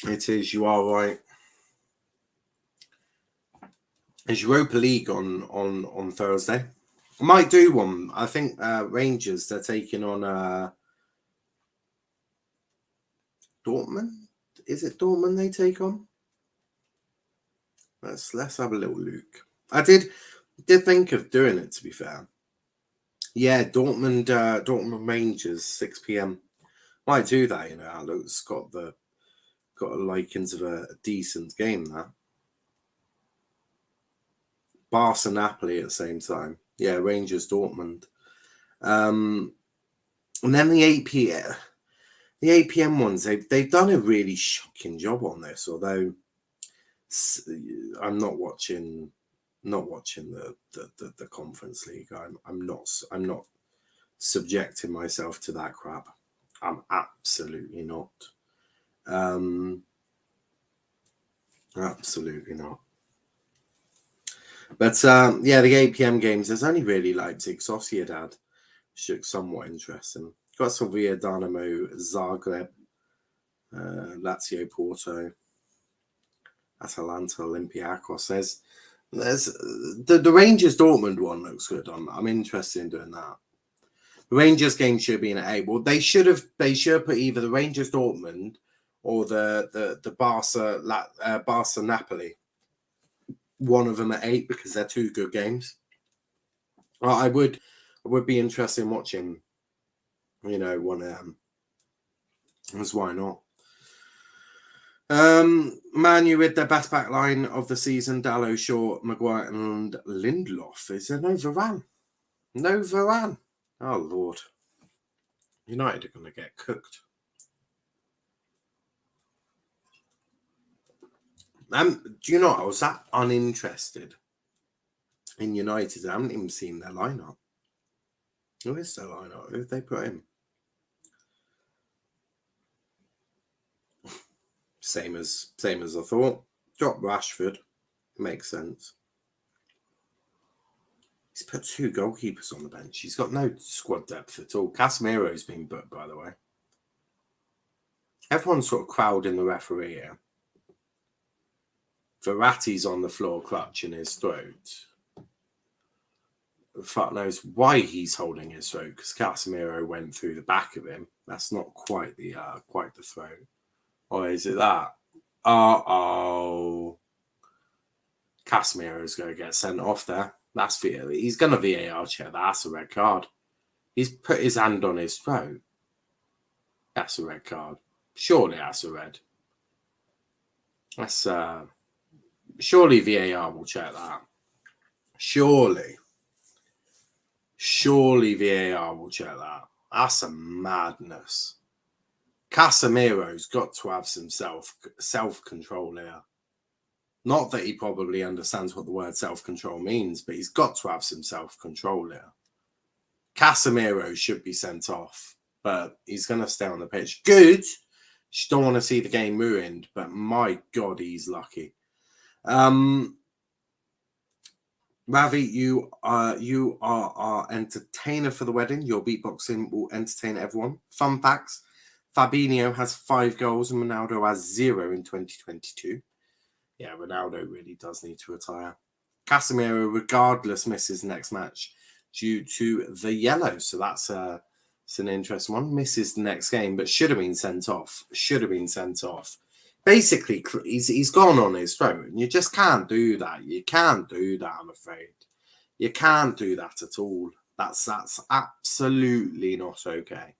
It is, you are right. It's Europa League on Thursday. I might do one. I think Rangers, they're taking on Dortmund. Is it Dortmund they take on? Let's have a little look. I did think of doing it, to be fair. Yeah, Dortmund Rangers, 6 p.m. Might do that, you know. It's got a likings of a decent game, that. Barca Napoli at the same time. Yeah, Rangers Dortmund. And then the 8 p.m. ones, they've done a really shocking job on this, although I'm not watching the Conference League. I'm not subjecting myself to that crap. I'm absolutely not. Absolutely not. But yeah, the 8 p.m. games, there's only really Leipzig Sociedad, which looks somewhat interesting. Got Sevilla, Dynamo, Zagreb, Lazio, Porto, Atalanta, Olympiacos. There's the Rangers Dortmund one looks good. I'm interested in doing that. The Rangers game should be in at 8. Well, they should put either the Rangers Dortmund or the Barca Napoli. One of them at 8 because they're two good games. I would be interested in watching, you know, one of them. Because why not? Man U with their best back line of the season, Dalot, Shaw, Maguire and Lindelof. Is there no Varane? No Varane. Oh, Lord. United are going to get cooked. Do you know, I was that uninterested in United. I haven't even seen their lineup. Who is their lineup? Who did they put in? Same as I thought. Drop Rashford. Makes sense. He's put 2 goalkeepers on the bench. He's got no squad depth at all. Casemiro's been booked, by the way. Everyone's sort of crowding the referee here. Verratti's on the floor clutching his throat. Fuck knows why he's holding his throat, because Casemiro went through the back of him. That's not quite the throat. Or is it that? Casemiro's going to get sent off there. He's going to VAR check. That's a red card. He's put his hand on his throat. That's a red card. Surely that's a red. That's surely VAR will check that. Surely VAR will check that. That's a madness. Casemiro's got to have some self-control here. Not that he probably understands what the word self-control means, but he's got to have some self-control here. Casemiro should be sent off, but he's going to stay on the pitch. Good. You don't want to see the game ruined, but my God, he's lucky. Ravi, you are our entertainer for the wedding. Your beatboxing will entertain everyone. Fun facts. Fabinho has 5 goals and Ronaldo has 0 in 2022. Yeah, Ronaldo really does need to retire. Casemiro, regardless, misses next match due to the yellow. So that's it's an interesting one. Misses the next game, but should have been sent off. Basically, he's gone on his throat, and you just can't do that. You can't do that, I'm afraid. You can't do that at all. That's absolutely not okay.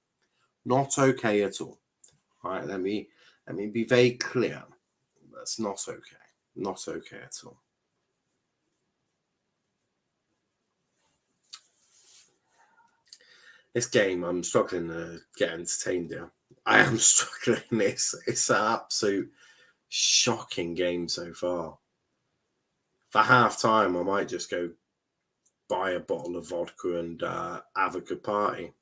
Not okay at all. All right, let me be very clear. That's not okay. Not okay at all. This game, I'm struggling to get entertained here. I am struggling. It's an absolute shocking game so far. For half time, I might just go buy a bottle of vodka and have a good party.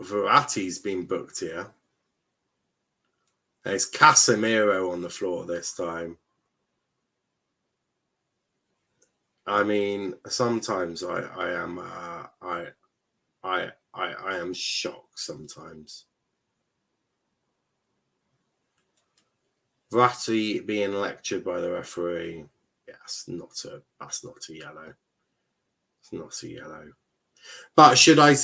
Verratti's been booked here. There's Casemiro on the floor this time. I mean, sometimes I am shocked sometimes. Verratti being lectured by the referee. Yeah, that's not a yellow. It's not a yellow. But should I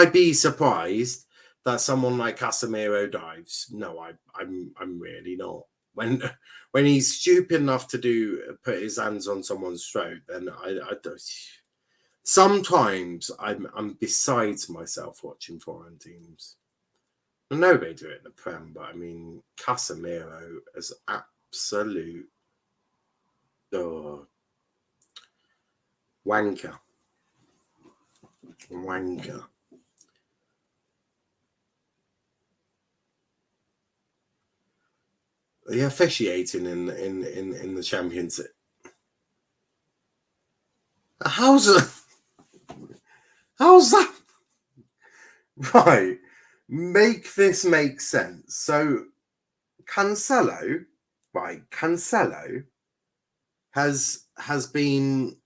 be surprised that someone like Casemiro dives? No, I'm really not. When he's stupid enough to put his hands on someone's throat, then I don't. Sometimes I'm besides myself watching foreign teams. I know they do it in the Prem, but I mean Casemiro is absolute wanker. The officiating in the Champions. How's that? Right. Make this make sense. So Cancelo has been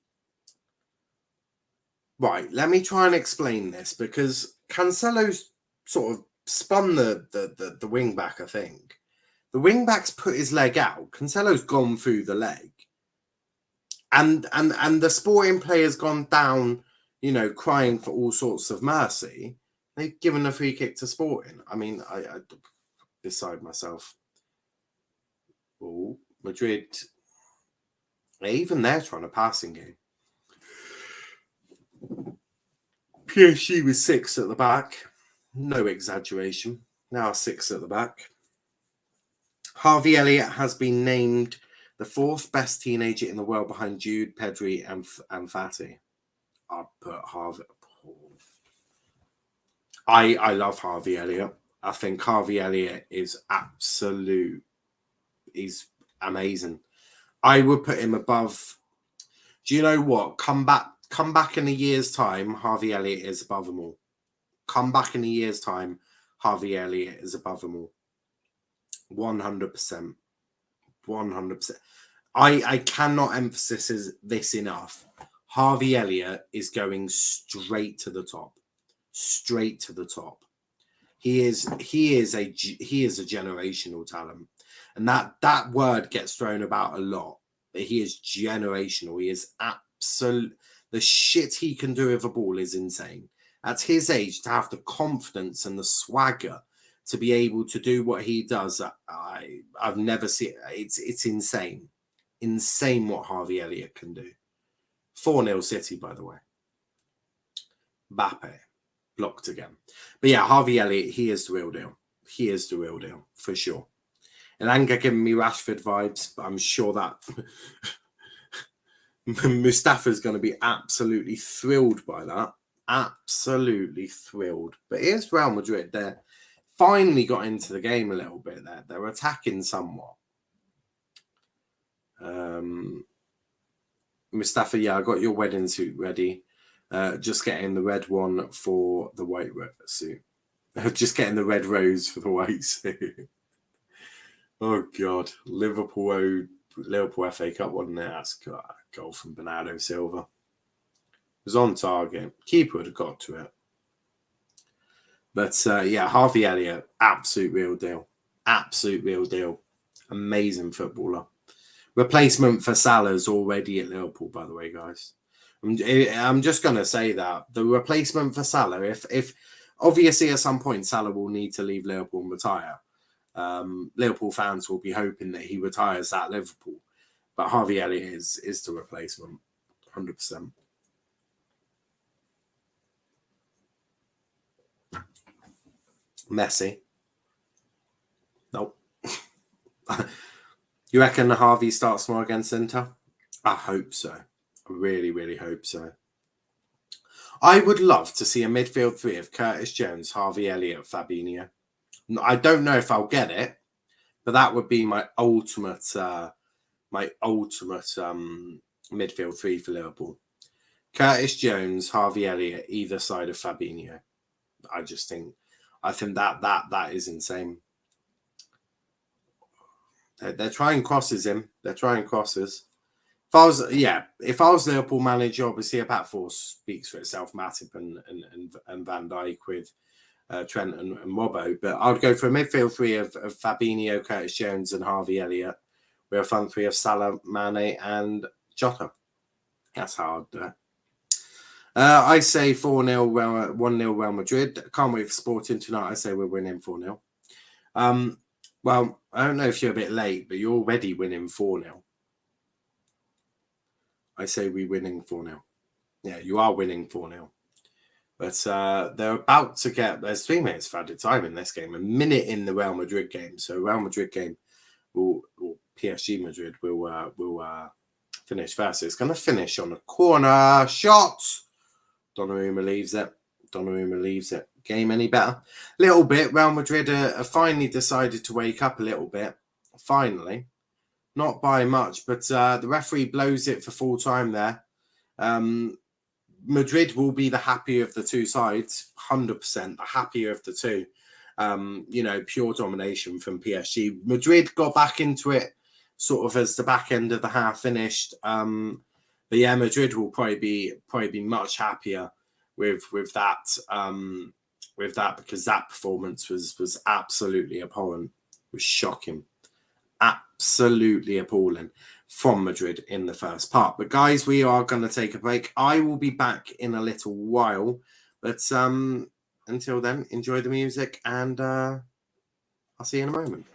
right. Let me try and explain this, because Cancelo's sort of spun the wing back, I think. The wing back's put his leg out. Cancelo's gone through the leg. And the Sporting player's gone down, crying for all sorts of mercy. They've given a free kick to Sporting. I mean, I beside myself. Oh, Madrid. Even they're trying a passing game. PSG was 6 at the back. No exaggeration. Now 6 at the back. Harvey Elliott has been named the 4th best teenager in the world behind Jude, Pedri, and Fati. I'll put Harvey. I love Harvey Elliott. I think Harvey Elliott is absolute. He's amazing. I would put him above. Do you know what? Come back in a year's time, Harvey Elliott is above them all. Come back in a year's time, Harvey Elliott is above them all. 100%. 100%. I cannot emphasize this enough. Harvey Elliott is going straight to the top. Straight to the top. He is a generational talent. And that word gets thrown about a lot. But he is generational. He is absolute. The shit he can do with a ball is insane. At his age, to have the confidence and the swagger to be able to do what he does, I've never seen. It's insane. Insane what Harvey Elliott can do. 4-0 City, by the way. Mbappe blocked again. But yeah, Harvey Elliott, he is the real deal. He is the real deal, for sure. Elanga giving me Rashford vibes, but I'm sure that Mustafa's going to be absolutely thrilled by that. Absolutely thrilled. But here's Real Madrid. They're finally got into the game a little bit there. They're attacking somewhat. Mustafa, yeah, I got your wedding suit ready. Just getting the red one for the white suit. Just getting the red rose for the white suit. Oh God, Liverpool FA Cup, wasn't it? That's a goal from Bernardo Silva. It was on target. Keeper would have got to it. But yeah, Harvey Elliott, absolute real deal. Absolute real deal. Amazing footballer. Replacement for Salah's already at Liverpool, by the way, guys. I'm just going to say that. The replacement for Salah, if obviously at some point Salah will need to leave Liverpool and retire. Liverpool fans will be hoping that he retires at Liverpool. But Harvey Elliott is the replacement, 100%. Messi. Nope. You reckon Harvey starts more against Inter? I hope so. I really, really hope so. I would love to see a midfield three of Curtis Jones, Harvey Elliott, Fabinho. I don't know if I'll get it, but that would be my ultimate midfield three for Liverpool. Curtis Jones, Harvey Elliott, either side of Fabinho. I think that is insane. They're trying crosses in. They're trying crosses. If I was Liverpool manager, obviously a back four speaks for itself. Matip and Van Dijk with Trent and Robbo. But I'd go for a midfield three of Fabinho, Curtis Jones, and Harvey Elliott. With a front three of Salah, Mane, and Jota. That's how I'd do it. I say 4-0, 1-0 Real Madrid. Can't wait for Sporting tonight. I say we're winning 4-0. Well, I don't know if you're a bit late, but you're already winning 4-0. I say we're winning 4-0. Yeah, you are winning 4-0. But they're about to there's 3 minutes of added time in this game, a minute in the Real Madrid game. So Real Madrid game will PSG Madrid will finish first. So it's going to finish on a corner shot. Donnarumma leaves it. Game any better? Little bit. Real Madrid finally decided to wake up a little bit. Finally. Not by much, but the referee blows it for full time there. Madrid will be the happier of the two sides, 100%, the happier of the two. Pure domination from PSG. Madrid got back into it sort of as the back end of the half finished. But yeah, Madrid will probably be much happier with that because that performance was absolutely abhorrent. It was shocking. Absolutely appalling from Madrid in the first part. But guys, we are going to take a break. I will be back in a little while. But until then, enjoy the music and I'll see you in a moment.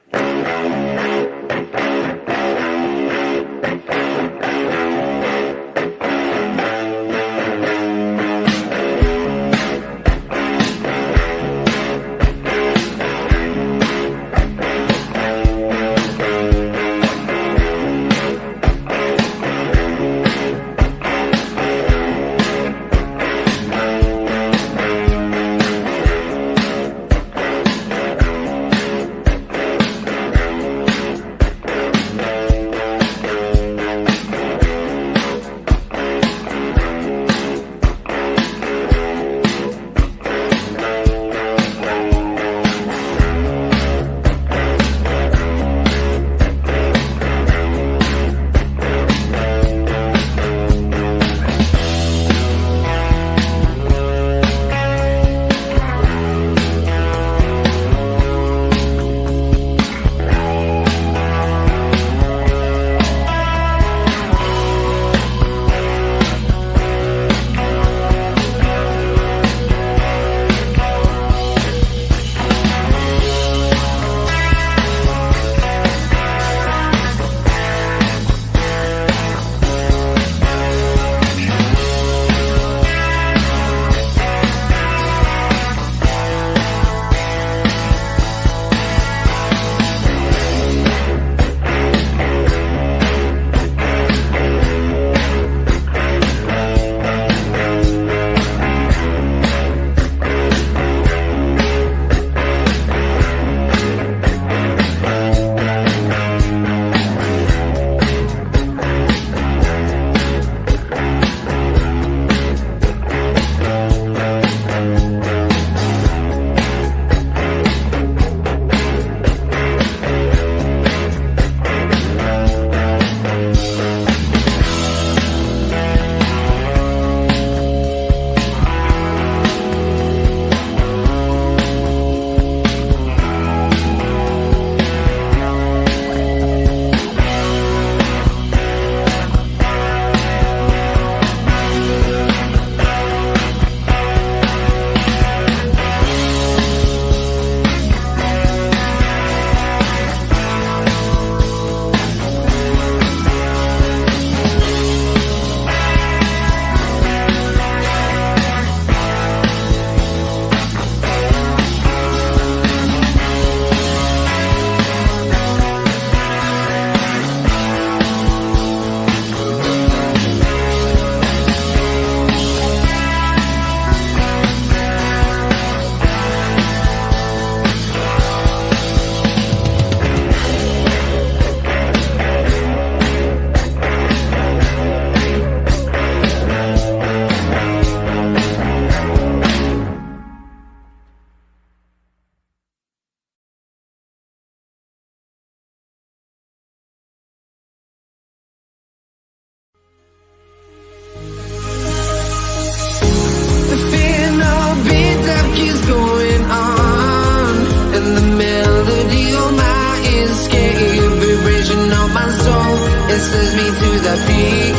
sends me to the peak.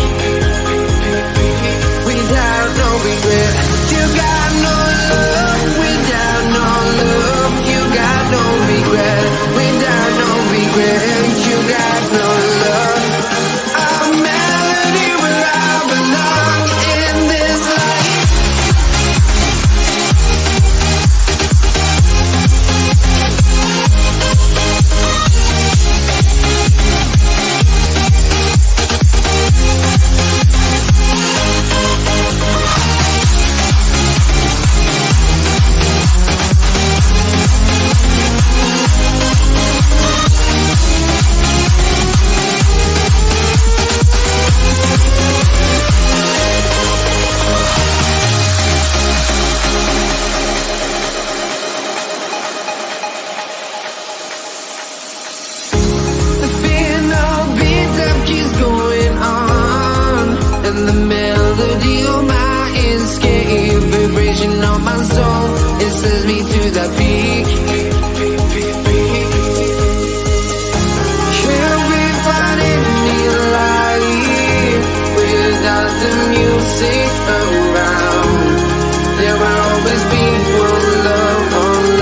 Without no regret, you got no love. Without no love, you got no regret. Without no regret, you got no love. A melody where I belong in this life. The melody of my escape, vibration of my soul, it sends me to the peak. Can't be find any light without the music around. There will always be one love online.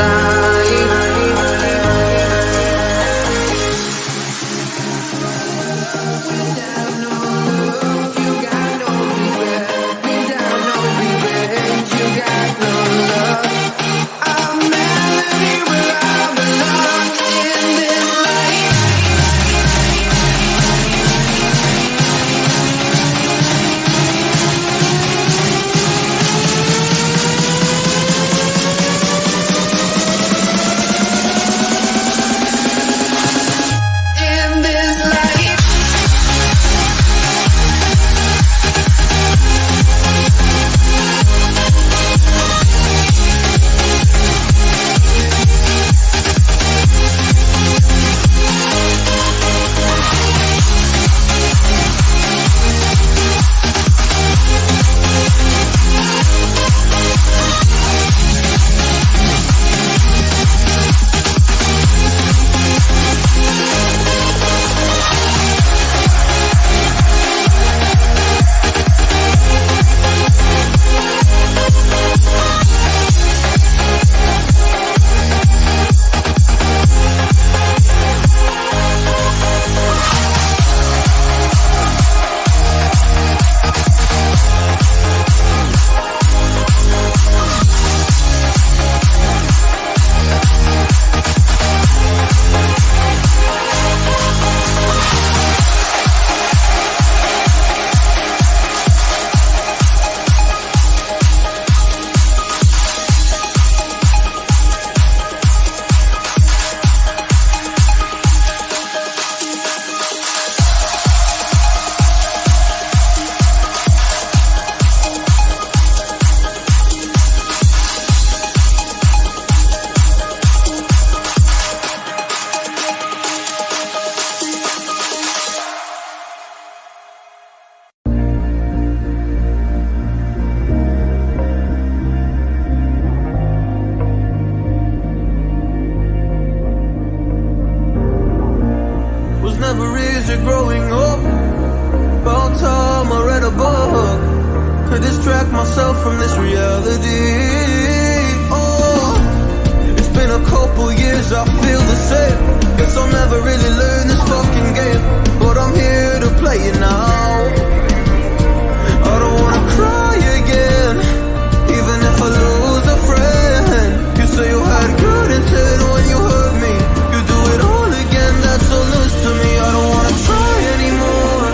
distract myself from this reality. Oh, it's been a couple years, I feel the same. Guess I'll never really learn this fucking game, but I'm here to play it now. I don't wanna cry again, even if I lose a friend. You say you had good intent when you hurt me. You do it all again, that's all news to me. I don't wanna try anymore.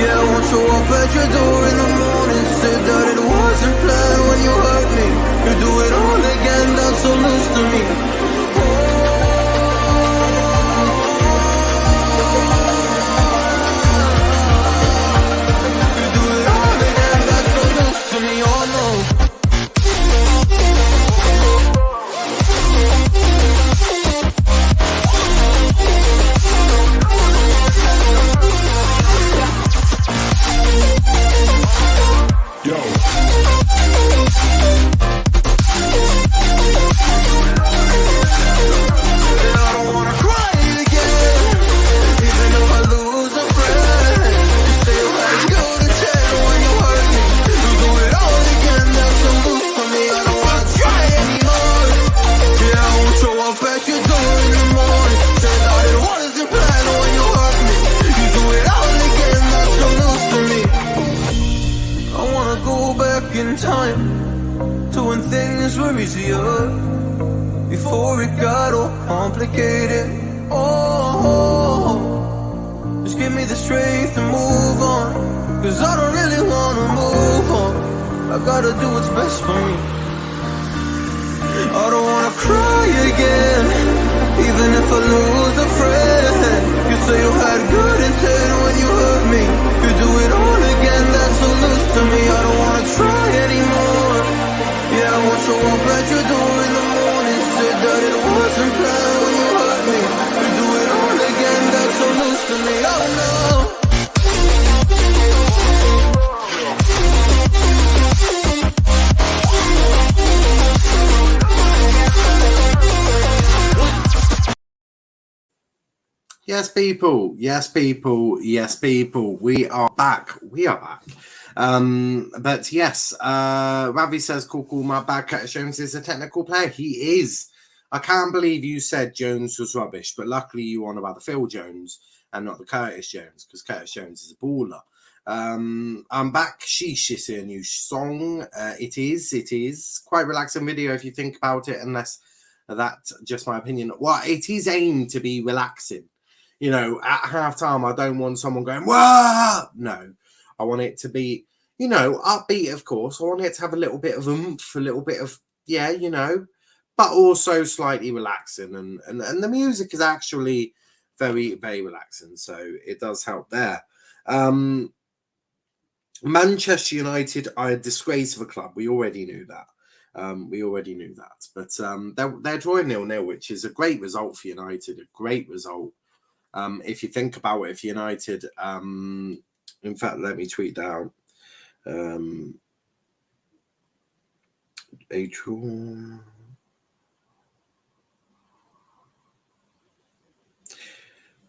Yeah, I want to walk at your door in the morning, say that it wasn't planned when you hurt me. You do it all again, that's all news to me. You do it all again, that's all news to me, oh no. Yo. easier before it got all complicated. Oh, just give me the strength to move on, 'cause I don't really wanna move on. I gotta do what's best for me. I don't wanna cry again, even if I lose a friend. You say you had good intent when you hurt me. You do it all again, that's so loose to me. I don't wanna try anymore. Yeah, I want to walk at your door in the morning. Said that it wasn't planned when you hurt me. You do it all again, that's so loose to me. Oh no. Yes, people. Yes, people. Yes, people. We are back. We are back. But yes, Ravi says, cool, my bad. Curtis Jones is a technical player. He is. I can't believe you said Jones was rubbish, but luckily you on about the Phil Jones and not the Curtis Jones, because Curtis Jones is a baller. I'm back. Sheesh is a new song. It is quite relaxing video if you think about it, unless that's just my opinion. Well, it is aimed to be relaxing. You know, at halftime, I don't want someone going, whoa! No, I want it to be, you know, upbeat, of course. I want it to have a little bit of oomph, a little bit of, yeah, you know, but also slightly relaxing. And the music is actually very, very relaxing. So it does help there. Manchester United are a disgrace of a club. We already knew that. But they're drawing 0-0, which is a great result for United, a great result. If you think about it, if United, in fact, let me tweet down. A draw.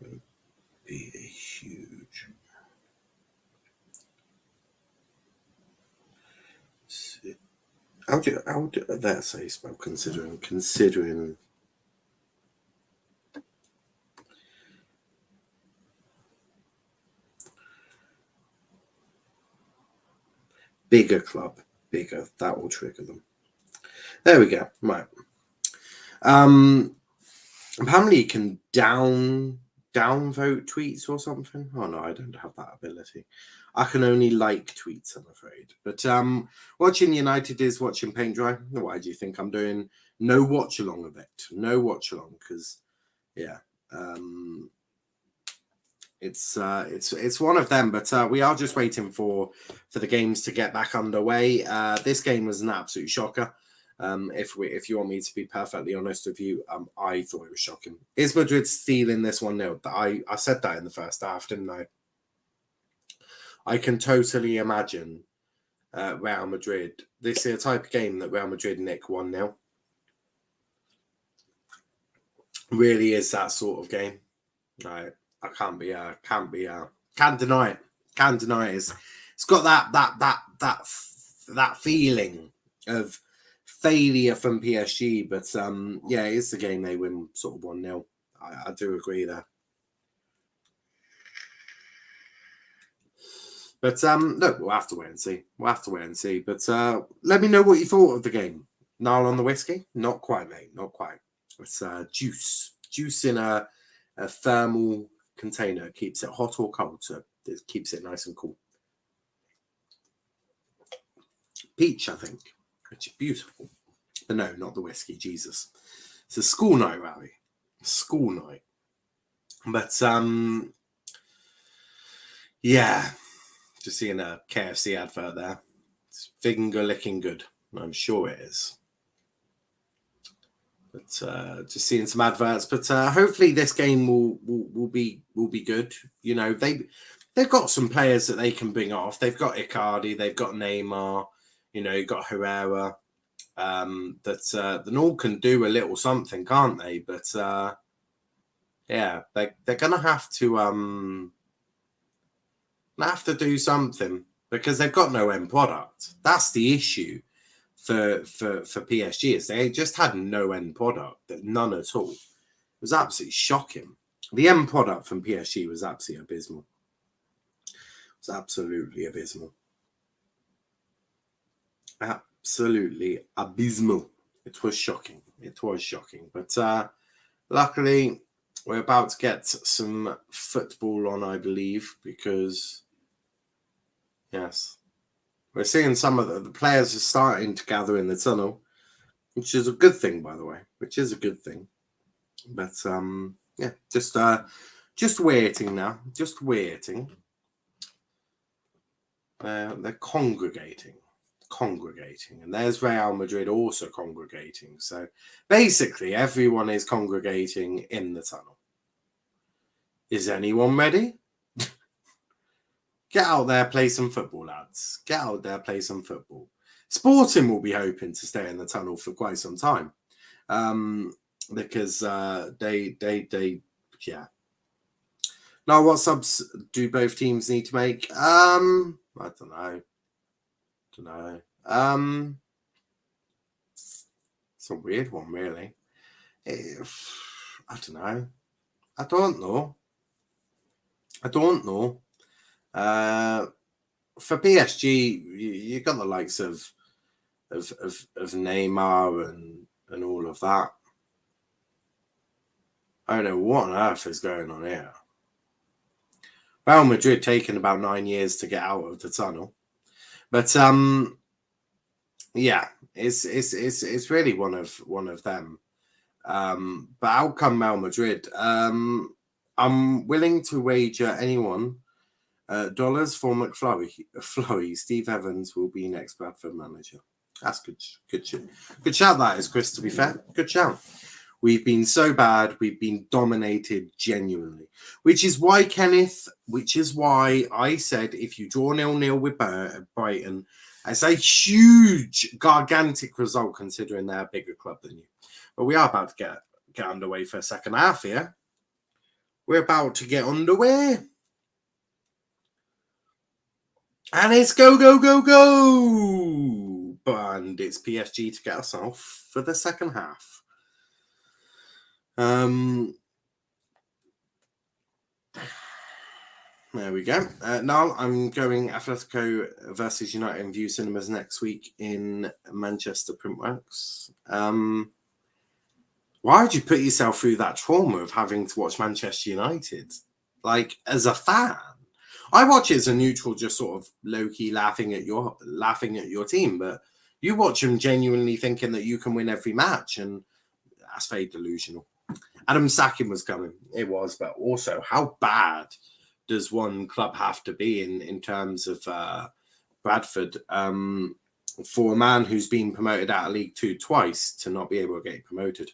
Would be a huge. How do that say spell? Considering. Bigger club, bigger. That will trigger them. There we go. Right. Apparently you can downvote tweets or something. Oh no, I don't have that ability. I can only like tweets, I'm afraid. But watching United is watching paint dry. Why do you think I'm doing no watch along of it? No watch along, because yeah. It's one of them, but we are just waiting for the games to get back underway. This game was an absolute shocker. If you want me to be perfectly honest with you, I thought it was shocking. Is Madrid stealing this 1-0? I said that in the first half, didn't I? I can totally imagine Real Madrid. This is a type of game that Real Madrid nick 1-0. Really is that sort of game. Right. I can't deny it. Can't deny it. It's got that feeling of failure from PSG, but yeah, it's the game they win sort of 1-0. I do agree there. But look, we'll have to wait and see. But let me know what you thought of the game. Nile on the whiskey? Not quite, mate. Not quite. It's juice in a thermal container. Keeps it hot or cold, so it keeps it nice and cool. Peach, I think, which is beautiful. But no, not the whiskey, Jesus. It's a school night, Rally. School night. But yeah, just seeing a KFC advert there. It's finger licking good. I'm sure it is. But just seeing some adverts. But hopefully this game will be good. You know, they've got some players that they can bring off. They've got Icardi, they've got Neymar, you know, you've got Herrera. That the all can do a little something, can't they? But yeah, they're gonna have to do something, because they've got no end product. That's the issue for PSG, is they just had no end product, none at all. It was absolutely shocking. The end product from PSG was absolutely abysmal. It was absolutely abysmal. Absolutely abysmal. It was shocking. It was shocking. But luckily, we're about to get some football on, I believe, because, yes, we're seeing some of the players are starting to gather in the tunnel, which is a good thing, by the way, which is a good thing. But, yeah, just waiting now, just waiting. They're congregating, and there's Real Madrid also congregating. So basically, everyone is congregating in the tunnel. Is anyone ready? Get out there, play some football, lads. Get out there, play some football. Sporting will be hoping to stay in the tunnel for quite some time, because they yeah. Now, what subs do both teams need to make? I don't know. It's a weird one, really. I don't know. I don't know. For PSG, you got the likes of Neymar and all of that. I don't know what on earth is going on here. Real Madrid taking about 9 years to get out of the tunnel, but yeah, it's really one of them. But out come Real Madrid. I'm willing to wager anyone dollars for McFlurry. Steve Evans will be next Bradford manager. That's good. Good shout. That is, Chris. To be fair, good shout. We've been so bad. We've been dominated genuinely, which is why, Kenneth, which is why I said if you draw 0-0 with Brighton, it's a huge, gargantic result considering they're a bigger club than you. But we are about to get underway for a second half here. We're about to get underway. And it's go. And it's PSG to get us off for the second half. There we go. Now I'm going Atletico versus United in View Cinemas next week in Manchester Printworks. Why would you put yourself through that trauma of having to watch Manchester United? Like, as a fan, I watch it as a neutral, just sort of low-key laughing at your team, but you watch them genuinely thinking that you can win every match, and that's very delusional. Adam Sacking was coming. It was, but also how bad does one club have to be in terms of Bradford for a man who's been promoted out of League Two twice to not be able to get promoted?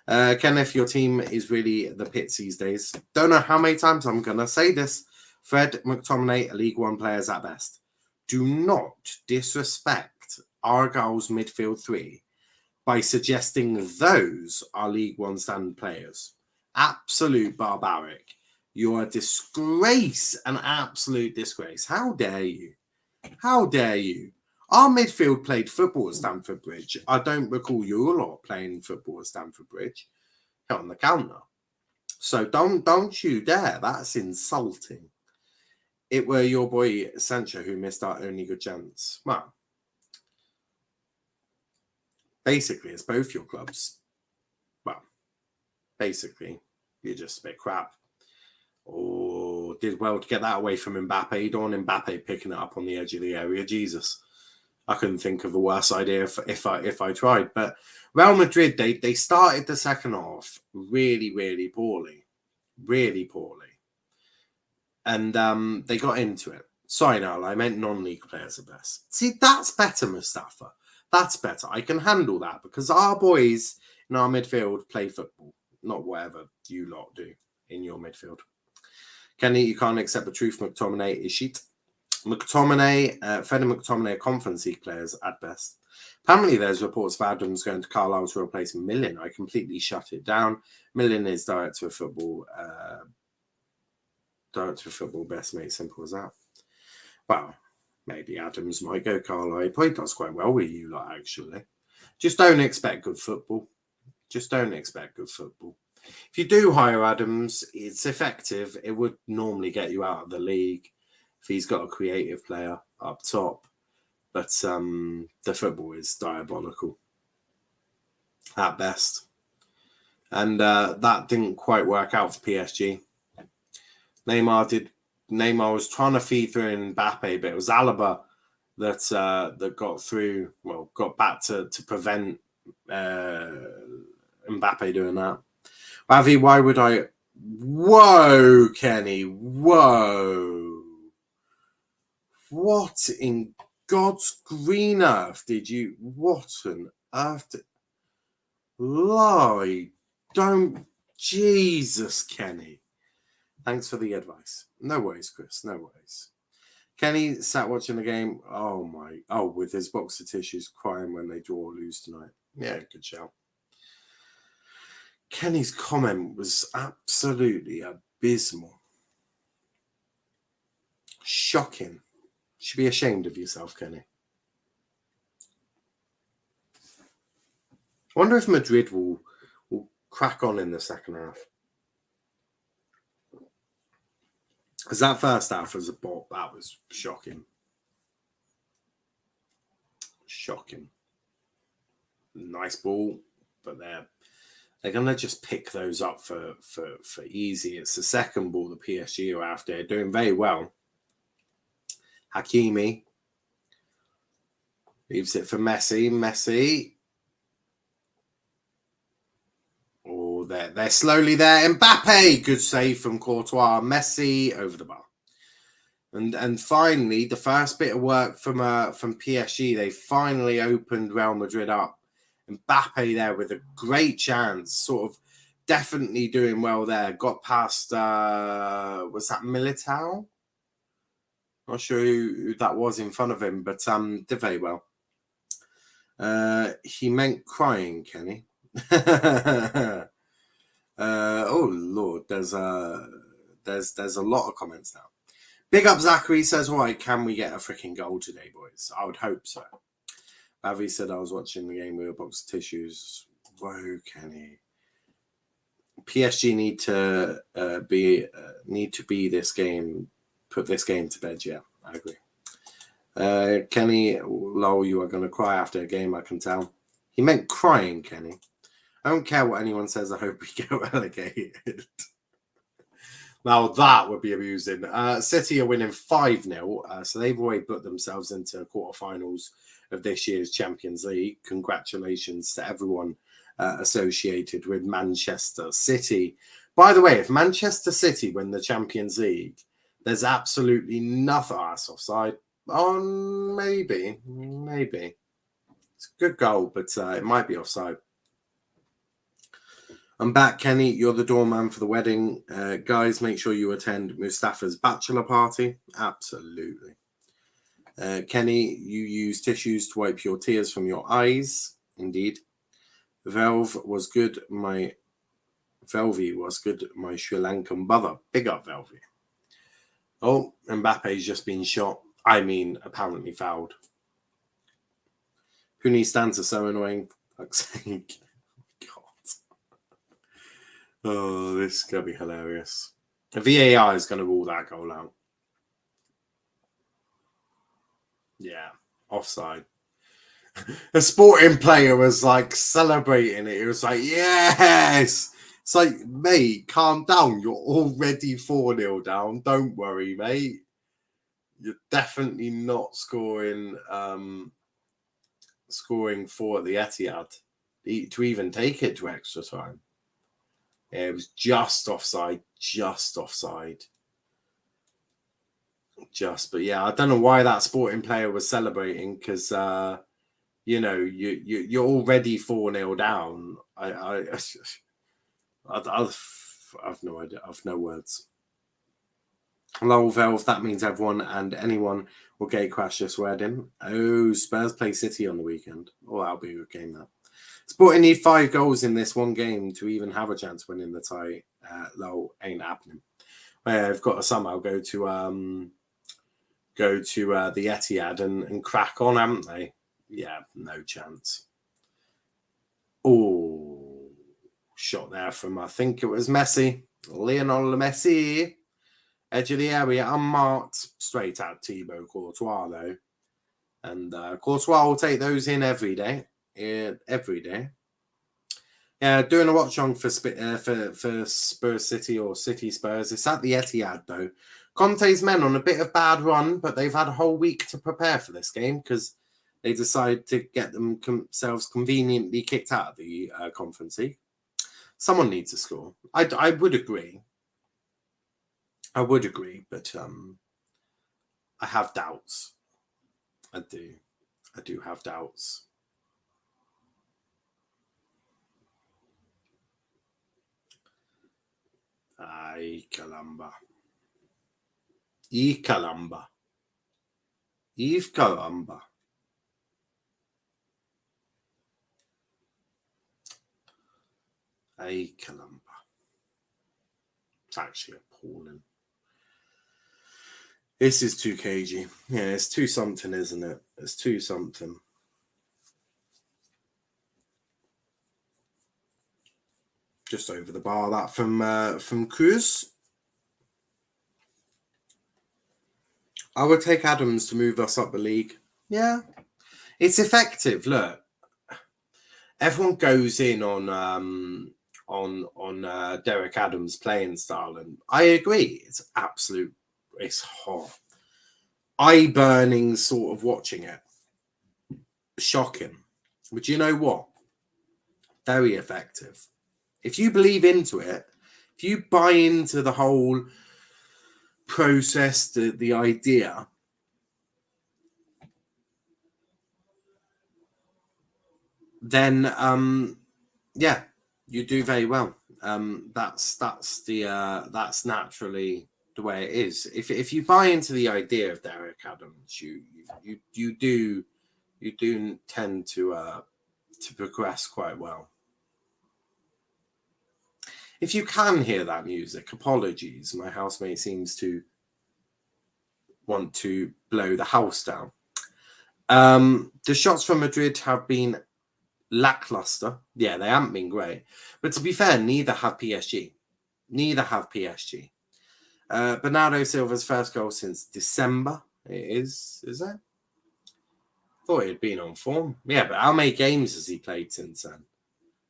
Kenneth, your team is really the pits these days. Don't know how many times I'm going to say this. Fred McTominay, a League One players at best. Do not disrespect Argyle's midfield three by suggesting those are League One standard players. Absolute barbaric. You're a disgrace, an absolute disgrace. How dare you? How dare you? Our midfield played football at Stamford Bridge. I don't recall you lot playing football at Stamford Bridge. Hit on the counter. So don't you dare. That's insulting. It were your boy Sancho who missed our only good chance. Well, basically, it's both your clubs. Well, basically, you're just a bit crap. Oh, did well to get that away from Mbappe. Don't want Mbappe picking it up on the edge of the area. Jesus. I couldn't think of a worse idea if I tried. But Real Madrid, they started the second half really, really poorly. Really poorly. And they got into it. Sorry, no, I meant non-league players at best. See, that's better, Mustafa. That's better. I can handle that because our boys in our midfield play football, not whatever you lot do in your midfield. Kenny, you can't accept the truth. McTominay is shit. McTominay, Fred and McTominay are Conference League players at best. Apparently, there's reports of Adams going to Carlisle to replace Millen. I completely shut it down. Millen is director of football. Best mate. Simple as that. Well, maybe Adams might go Carlisle. He probably does quite well with you lot, actually. Just don't expect good football. Just don't expect good football. If you do hire Adams, it's effective. It would normally get you out of the league if he's got a creative player up top. But the football is diabolical. at best. And that didn't quite work out for PSG. Neymar was trying to feed through in Mbappe, but it was Alaba that got through, got back to prevent Mbappe doing that. Avi, why would I? Whoa, Kenny, whoa. What in God's green earth did you, what on earth lie? Don't, Jesus, Kenny. Thanks for the advice. No worries, Chris, no worries. Kenny sat watching the game. With his box of tissues, crying when they draw or lose tonight. Yeah, good shout. Kenny's comment was absolutely abysmal. Shocking. You should be ashamed of yourself, Kenny. I wonder if Madrid will crack on in the second half. Because that first half was a bop. That was shocking. Shocking. Nice ball, but they're going to just pick those up for easy. It's the second ball the PSG are after. They're doing very well. Hakimi leaves it for Messi. Messi. Oh, they're slowly there. Mbappe, good save from Courtois. Messi over the bar. And finally, the first bit of work from PSG, they finally opened Real Madrid up. Mbappe there with a great chance, sort of definitely doing well there. Got past, was that Militao? Not sure who that was in front of him, but did very well. He meant crying, Kenny. Oh Lord, there's a lot of comments now. Big up Zachary says, "Why can we get a freaking goal today, boys?" I would hope so. Avi said, "I was watching the game with a box of tissues." Whoa, Kenny. PSG need to be this game. Put this game to bed. Yeah, I agree. Kenny, lol, you are going to cry after a game, I can tell. He meant crying, Kenny. I don't care what anyone says. I hope we get relegated. Now that would be amusing. City are winning 5-0, so they've already put themselves into quarterfinals of this year's Champions League. Congratulations to everyone associated with Manchester City. By the way, if Manchester City win the Champions League, there's absolutely nothing. That's offside. Oh, maybe. It's a good goal, but it might be offside. I'm back, Kenny. You're the doorman for the wedding. Guys, make sure you attend Mustafa's bachelor party. Absolutely. Kenny, you use tissues to wipe your tears from your eyes. Indeed. Velvy was good, my Sri Lankan brother. Big up, Velvy. Oh, Mbappe's just been shot. Apparently fouled. Who needs stands are so annoying? For fuck's sake. Oh, this is going to be hilarious. The VAR is going to rule that goal out. Yeah, offside. A sporting player was like celebrating it. It was like, yes! It's like, mate, calm down. You're already 4-0 down. Don't worry, mate. You're definitely not scoring 4 at the Etihad to even take it to extra time. Yeah, it was just offside. But yeah, I don't know why that sporting player was celebrating because, you're already 4-0 down. I've no idea. I've no words. Lol, Velv, that means everyone and anyone will gate crash this wedding. Oh, Spurs play City on the weekend. Oh, that'll be a good game, that. Sporting need 5 goals in this one game to even have a chance of winning the tie. Lol, ain't happening. I've got to somehow go to the Etihad and crack on, haven't they? Yeah, no chance. Oh, shot there from, I think it was Messi. Lionel Messi. Edge of the area, unmarked. Straight out Thibaut Courtois, though. And Courtois will take those in every day. Every day. Doing a watch-along for Spurs City or City Spurs. It's at the Etihad, though. Conte's men on a bit of bad run, but they've had a whole week to prepare for this game because they decided to get themselves conveniently kicked out of the Conference League. Someone needs to score. I would agree. I would agree, but I have doubts. I do have doubts. Ay, caramba. Y caramba. Eve caramba. Ay, caramba. It's actually appalling. This is too cagey. Yeah, it's too something, isn't it? It's too something. Just over the bar, that from Cruz. I would take Adams to move us up the league. Yeah, it's effective. Look, everyone goes in on Derek Adams' playing style, and I agree. It's hot, eye-burning sort of watching it. Shocking, but you know what? Very effective. If you believe into it, if you buy into the whole process, the idea, then yeah, you do very well. That's naturally the way it is. If you buy into the idea of Derek Adams, you do tend to progress quite well. If you can hear that music, apologies. My housemate seems to want to blow the house down. The shots from Madrid have been lackluster. Yeah, they haven't been great. But to be fair, neither have PSG. Bernardo Silva's first goal since December. Is it? Thought he'd been on form. Yeah, but how many games has he played since then?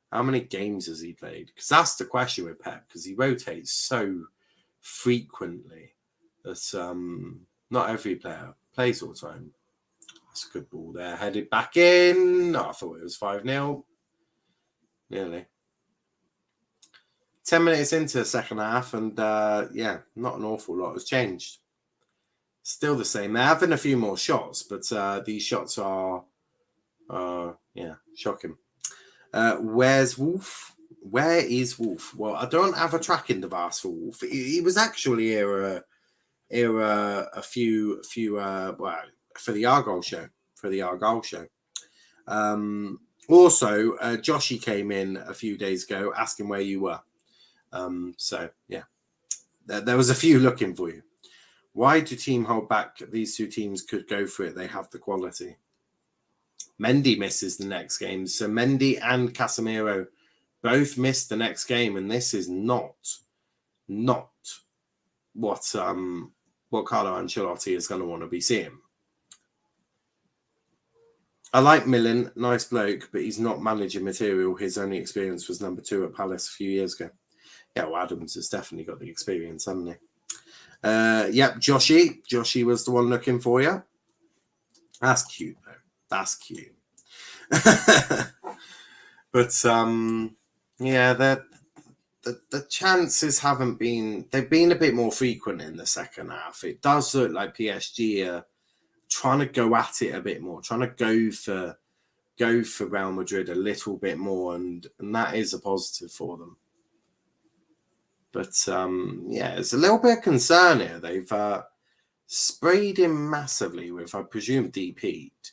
How many games has he played? Because that's the question with Pep, because he rotates so frequently that not every player plays all the time. That's a good ball there. Headed back in. Oh, I thought it was 5-0. Nearly. 10 minutes into the second half, and yeah, not an awful lot has changed. Still the same. They're having a few more shots, but these shots are, yeah, shocking. Where's Wolf? Where is Wolf? Well, I don't have a tracking device for Wolf. He was actually here a few well, for the Argyle show. Also, Joshy came in a few days ago asking where you were. So yeah, there was a few looking for you. Why do team hold back? These two teams could go for it. They have the quality. Mendy misses the next game. So Mendy and Casemiro both missed the next game, and this is not what Carlo Ancelotti is going to want to be seeing. I like Millen, nice bloke, but he's not manager material. His only experience was number 2 at Palace a few years ago. Yeah, well, Adams has definitely got the experience, hasn't he? Yep, Joshy was the one looking for you. That's cute, though. That's cute. But yeah, the chances haven't been. They've been a bit more frequent in the second half. It does look like PSG are trying to go at it a bit more, trying to go for Real Madrid a little bit more, and that is a positive for them. But yeah, it's a little bit of concern here. They've sprayed him massively with, I presume, DP'd.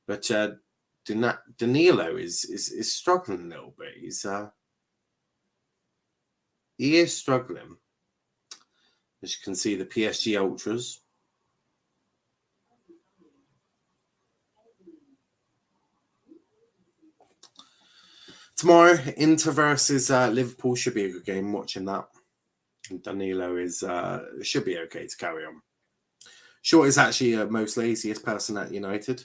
But Danilo is struggling a little bit. He is struggling. As you can see, the PSG Ultras. Tomorrow, Inter versus Liverpool should be a good game. Watching that. And Danilo should be okay to carry on. Short is actually most laziest person at United.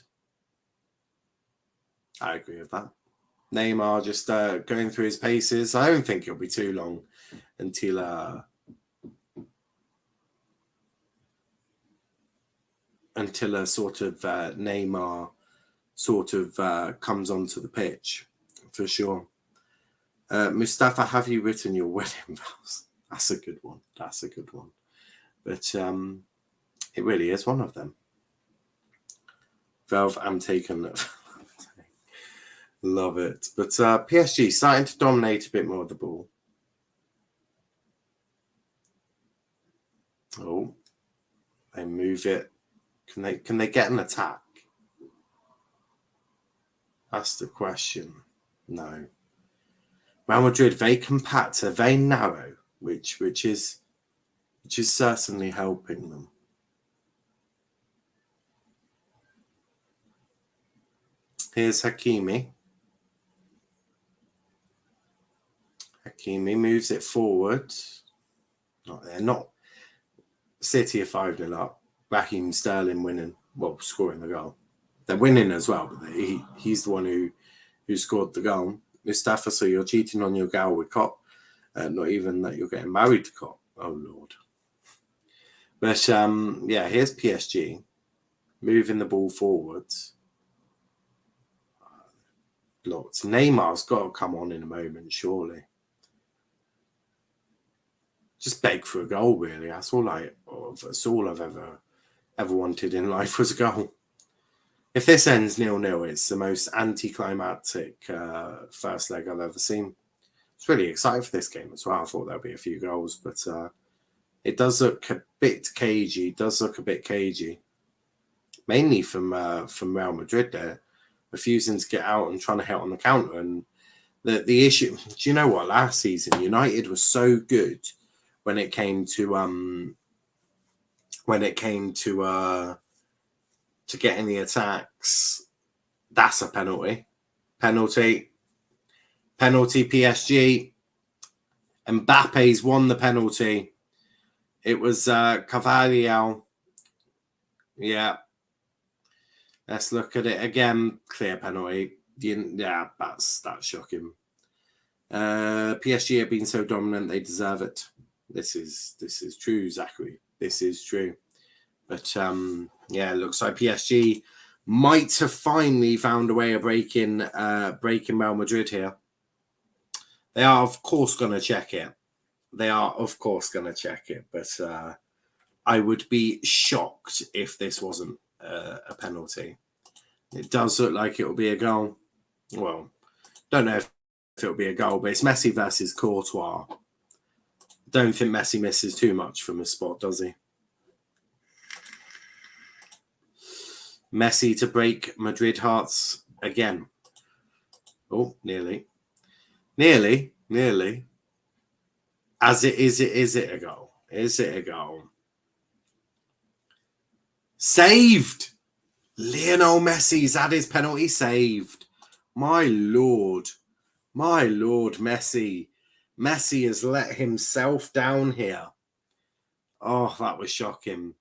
I agree with that. Neymar just going through his paces. I don't think it'll be too long until a sort of Neymar sort of comes onto the pitch, for sure. Mustafa, have you written your wedding vows? That's a good one. That's a good one. But it really is one of them. Valve, I'm taken. Love it. But PSG starting to dominate a bit more of the ball. Oh, they move it. Can they get an attack? That's the question. No. Real Madrid, very compact, very narrow, which is certainly helping them. Here's Hakimi. Hakimi moves it forward. Not there. Not City are 5-0 up. Raheem Sterling winning. Well, scoring the goal. They're winning as well, but he's the one who scored the goal. Mustafa, so you're cheating on your gal with Cop. Not even that you're getting married to Cop. Oh, Lord. But, yeah, here's PSG. Moving the ball forwards. Lots. Neymar's got to come on in a moment, surely. Just beg for a goal, really. That's all I've ever wanted in life was a goal. If this ends 0-0, it's the most anticlimactic first leg I've ever seen. It's really exciting for this game as well. I thought there'd be a few goals, but it does look a bit cagey. Mainly from Real Madrid there, refusing to get out and trying to hit on the counter. And the issue, do you know what? Last season, United was so good when it came to getting the attacks. That's a penalty. Penalty PSG. Mbappe's won the penalty. It was Carvalho. Yeah. Let's look at it again. Clear penalty. Yeah, that's shocking. PSG have been so dominant, they deserve it. This is true, Zachary. This is true. But yeah, it looks like PSG might have finally found a way of breaking Real Madrid here. They are, of course, going to check it. But I would be shocked if this wasn't a penalty. It does look like it will be a goal. Well, don't know if it'll be a goal, but it's Messi versus Courtois. Don't think Messi misses too much from his spot, does he? Messi to break Madrid hearts again. Oh, nearly. Is it a goal? Is it a goal? Saved! Lionel Messi's had his penalty saved. My Lord, Messi. Messi has let himself down here. Oh, that was shocking.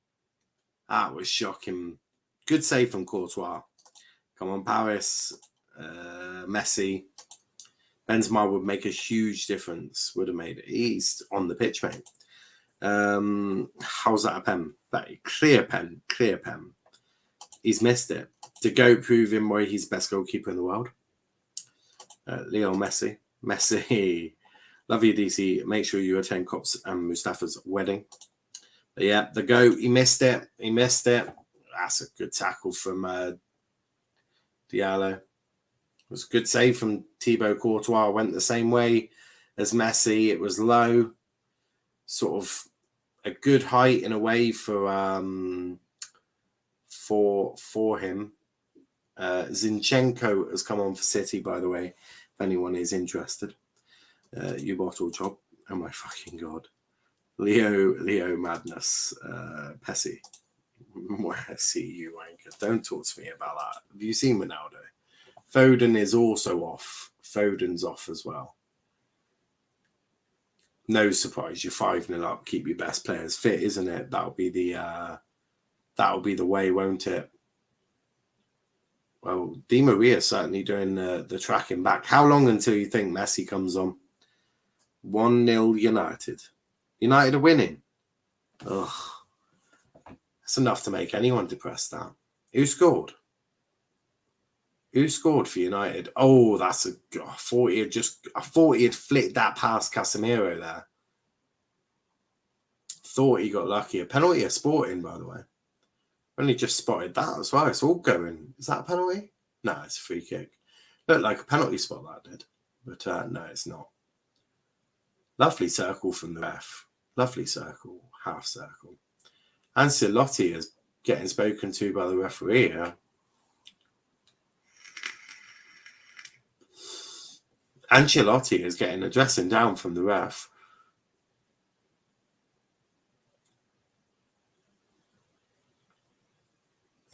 Good save from Courtois. Come on, Paris. Messi. Benzema would make a huge difference. Would have made it. He's on the pitch, mate. How's that a pen? Clear pen. He's missed it. To go prove him why he's best goalkeeper in the world. Leo Messi. Love you, DC. Make sure you attend Kop's and Mustafa's wedding. But yeah, the goat. He missed it. That's a good tackle from Diallo. It was a good save from Thibaut Courtois. Went the same way as Messi. It was low. Sort of a good height in a way for him. Zinchenko has come on for City, by the way, if anyone is interested. You bottle chop. Oh my fucking god. Leo madness. Pessi. Where see you, wanker. Don't talk to me about that. Have you seen Ronaldo? Foden is also off. Foden's off as well. No surprise. You're 5-0 up. Keep your best players fit, isn't it? That'll be the way, won't it? Well, Di Maria's certainly doing the tracking back. How long until you think Messi comes on? 1-0 United. United are winning. Ugh. That's enough to make anyone depressed now. Who scored? Who scored for United? Oh, that's I thought he had flicked that past Casemiro there. Thought he got lucky. A penalty at Sporting, by the way. Only just spotted that as well. It's all going. Is that a penalty? No, it's a free kick. Looked like a penalty spot, that did. But no, it's not. Lovely circle from the ref. Lovely circle. Half circle. Ancelotti is getting spoken to by the referee here. Ancelotti is getting a dressing down from the ref.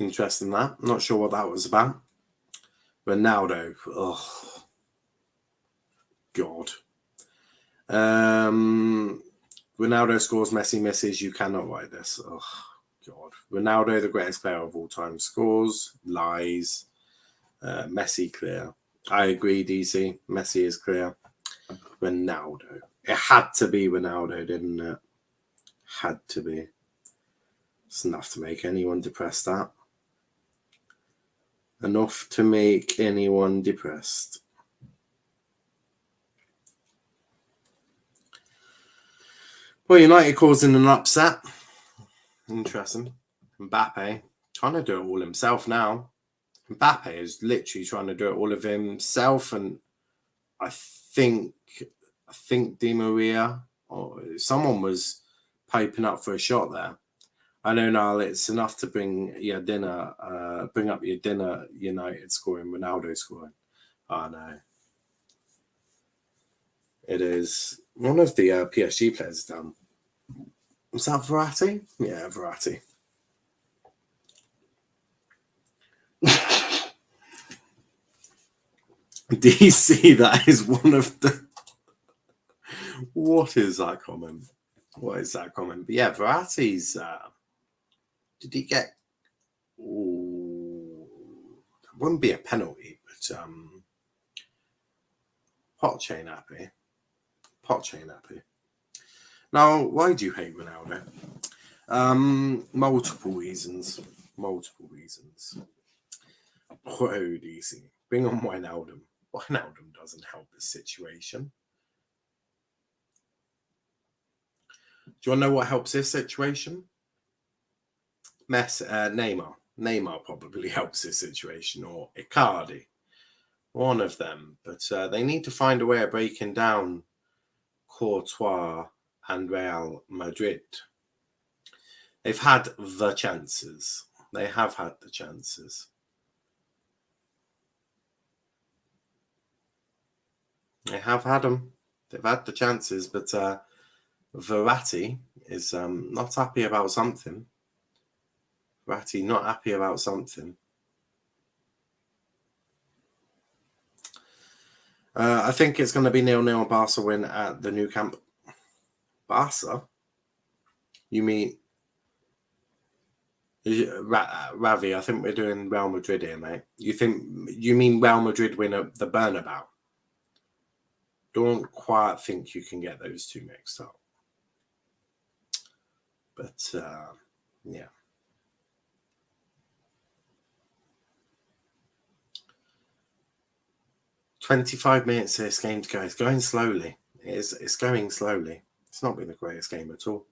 Interesting that. Not sure what that was about. Ronaldo. Oh, God. Ronaldo scores, Messi misses. You cannot write this. Oh, God. Ronaldo, the greatest player of all time, scores. Lies. Messi, clear. I agree, DC. Messi is clear. Ronaldo. It had to be Ronaldo, didn't it? Had to be. It's enough to make anyone depressed, that. Enough to make anyone depressed. Well, United causing an upset. Interesting. Mbappe trying to do it all himself now. Mbappe is literally trying to do it all of himself, and I think Di Maria or someone was piping up for a shot there. I know, Niall, it's enough to bring up your dinner, United scoring, Ronaldo scoring. Oh, no. It is one of the PSG players down. Was that Verratti? Yeah, Verratti. DC, that is one of the... What is that comment? What is that comment? But yeah, Verratti's... Did he get... Ooh, that wouldn't be a penalty, but pot chain happy. Now, why do you hate Ronaldo? Multiple reasons. Whoa, DC. Bring on Wijnaldum. Wijnaldum doesn't help the situation. Do you want to know what helps this situation? Neymar. Neymar probably helps this situation, or Icardi. One of them. But they need to find a way of breaking down Courtois and Real Madrid. They've had the chances. They have had the chances. They have had them. They've had the chances, but Verratti is not happy about something. I think it's going to be 0-0 Barca win at the Nou Camp. Barca? You mean... Ravi, I think we're doing Real Madrid here, mate. You mean Real Madrid win at the Bernabeu? Don't quite think you can get those two mixed up. But, yeah. "25 minutes of this game to go. It's going slowly. It's going slowly. It's not been the greatest game at all.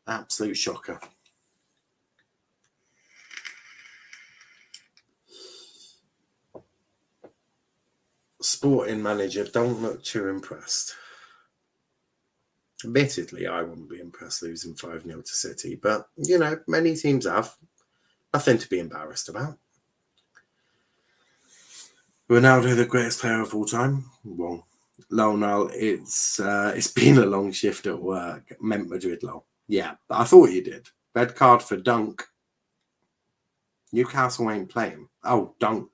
Absolute shocker. Sporting manager don't look too impressed. Admittedly, I wouldn't be impressed losing 5-0 to City, but, many teams have. Nothing to be embarrassed about. Ronaldo, the greatest player of all time? Well, lol, it's been a long shift at work. Meant Madrid, lol. Yeah, but I thought you did. Red card for Dunk. Newcastle ain't playing. Oh, Dunk.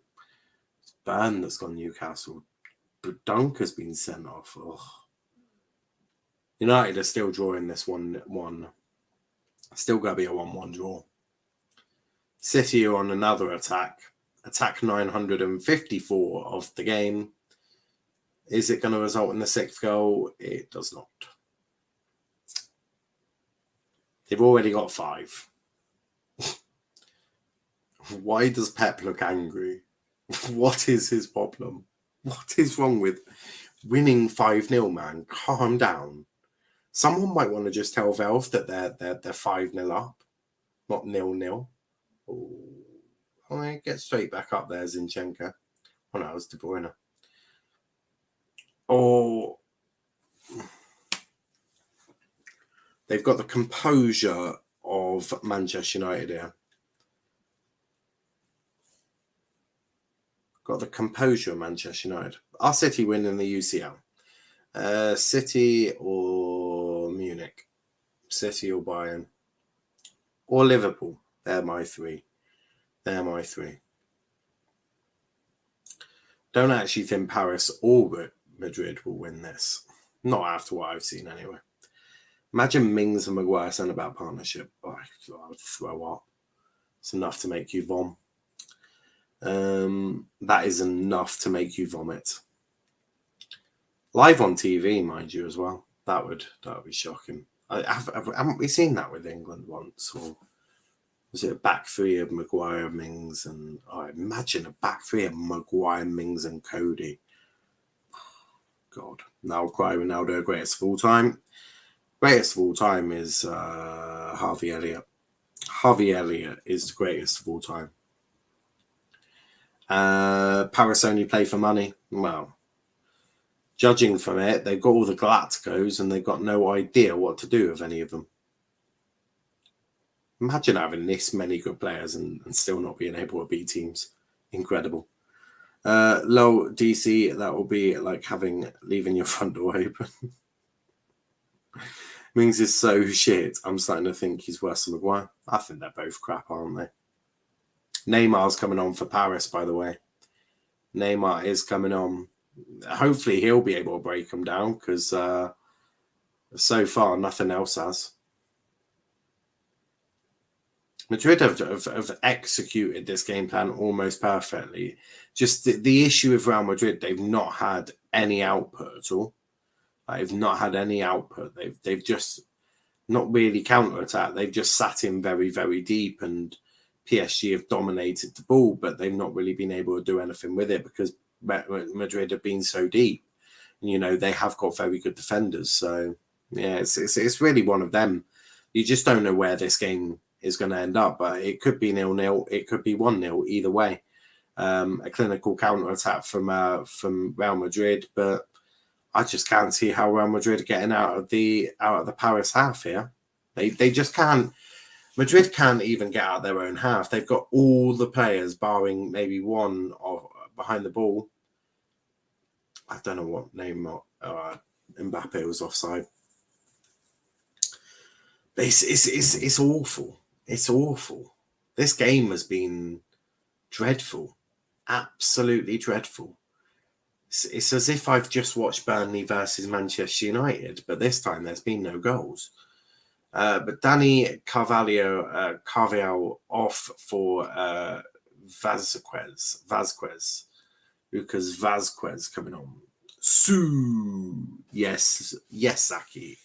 It's Burn that's gone Newcastle. But Dunk has been sent off. Ugh. United are still drawing this 1-1. Still going to be a 1-1 draw. City are on another attack 954 of the game. Is it going to result in the 6th goal? It does not. They've already got 5. Why does Pep look angry? What is his problem? What is wrong with winning 5-0, man? Calm down. Someone might want to just tell Valve that they're 5-0 up, not 0-0. Oh, I get straight back up there, Zinchenko. Oh no, it was De Bruyne. Oh, they've got the composure of Manchester United here. Got the composure of Manchester United. Are City winning the UCL? City or Munich? City or Bayern? Or Liverpool? They're my 3. Don't actually think Paris or Madrid will win this. Not after what I've seen anyway. Imagine Mings and Maguire saying about partnership. Oh, I would throw up. It's enough to make you vom. That is enough to make you vomit. Live on TV, mind you, as well. That would be shocking. Haven't we seen that with England once? Or was it a back 3 of Maguire, Mings, and imagine a back 3 of Maguire, Mings, and Cody. God. Now Ronaldo, greatest of all time. Greatest of all time is Harvey Elliott. Harvey Elliott is the greatest of all time. Paris only play for money. Well, judging from it, they've got all the Galacticos and they've got no idea what to do with any of them. Imagine having this many good players and still not being able to beat teams. Incredible. Low DC, that will be like leaving your front door open. Mings is so shit. I'm starting to think he's worse than Maguire. I think they're both crap, aren't they? Neymar's coming on for Paris, by the way. Neymar is coming on. Hopefully he'll be able to break them down because so far nothing else has. Madrid have executed this game plan almost perfectly. Just the issue with Real Madrid, they've not had any output at all. They've not had any output. They've just not really counter-attacked. They've just sat in very, very deep, and PSG have dominated the ball, but they've not really been able to do anything with it because Madrid have been so deep. You know, they have got very good defenders. So, yeah, it's really one of them. You just don't know where this game is going to end up, but it could be 0-0. It could be 1-0 either way. A clinical counter-attack from Real Madrid, but I just can't see how Real Madrid are getting out of the Paris half here. They just can't. Madrid can't even get out of their own half. They've got all the players, barring maybe one behind the ball. I don't know what name Mbappe was offside. But it's awful. It's awful. This game has been dreadful. Absolutely dreadful. It's as if I've just watched Burnley versus Manchester United, but this time there's been no goals. But Dani Carvalho off for Vazquez. Lucas Vazquez coming on. Yes, Saki.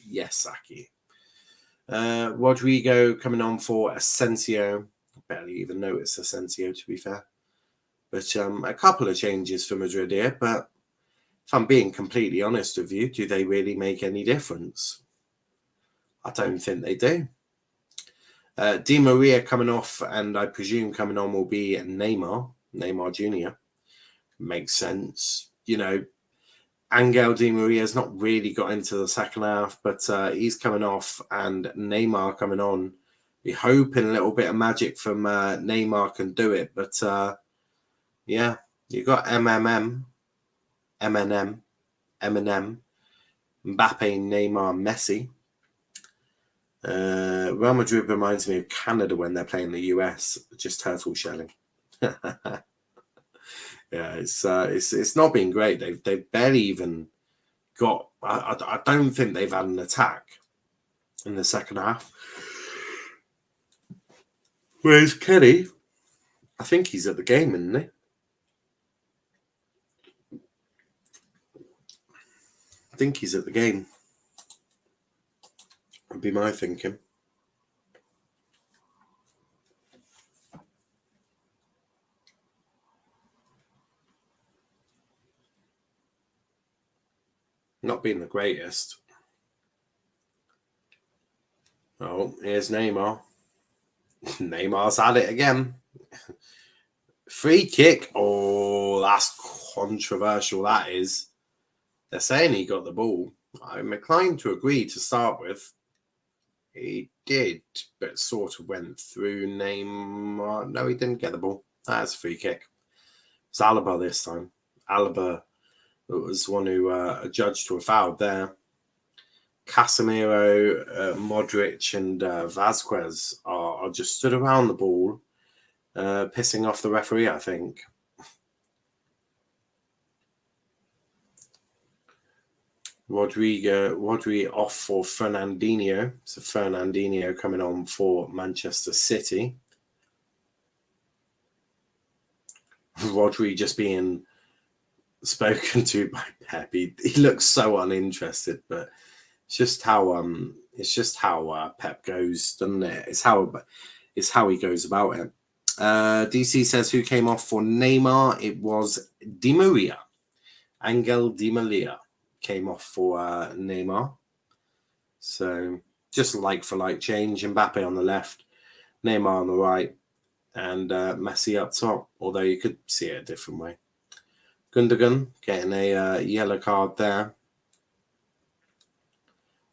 Rodrigo coming on for Asensio. Barely even noticed Asensio, to be fair. But a couple of changes for Madrid here. But if I'm being completely honest with you, do they really make any difference? I don't think they do. Di Maria coming off, and I presume coming on will be Neymar Jr. Makes sense. You know, Angel Di Maria's not really got into the second half, but he's coming off and Neymar coming on. We're hoping a little bit of magic from Neymar can do it, but yeah, you got Eminem, Mbappe, Neymar, Messi. Real Madrid reminds me of Canada when they're playing the US, just turtle shelling. Yeah, it's not been great. They've barely even got. I don't think they've had an attack in the second half. Where's Kenny? I think he's at the game, isn't he? I think he's at the game. Would be my thinking. Not being the greatest. Oh, here's Neymar. Neymar's at it again. Free kick. Oh, that's controversial, that is. They're saying he got the ball. I'm inclined to agree to start with. He did, but sort of went through Neymar. No, he didn't get the ball. That's a free kick. It's Alaba this time. Alaba was one who judged to a foul there. Casemiro, Modric, and Vasquez are just stood around the ball, pissing off the referee, I think. Rodri off for Fernandinho. So Fernandinho coming on for Manchester City. Rodri just being spoken to by Pep. He looks so uninterested, but it's just how Pep goes, doesn't it? It's how he goes about it. DC says who came off for Neymar? It was Di Maria. Angel Di Maria came off for Neymar. So just like for like change. Mbappe on the left, Neymar on the right, and Messi up top. Although you could see it a different way. Gundogan getting a yellow card there.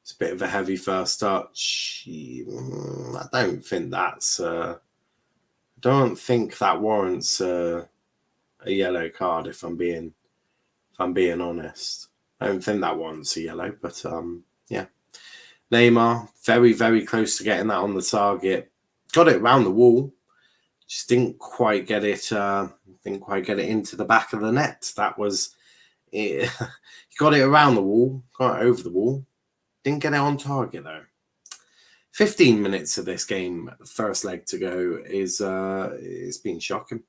It's a bit of a heavy first touch. I don't think that's. Don't think that warrants a yellow card. If I'm being honest, I don't think that warrants a yellow. But yeah, Neymar very very close to getting that on the target. Got it around the wall. Just didn't quite get it. Didn't quite get it into the back of the net. That was it. He got it around the wall. Got it over the wall. Didn't get it on target though. 15 minutes of this game, first leg to go, it's been shocking.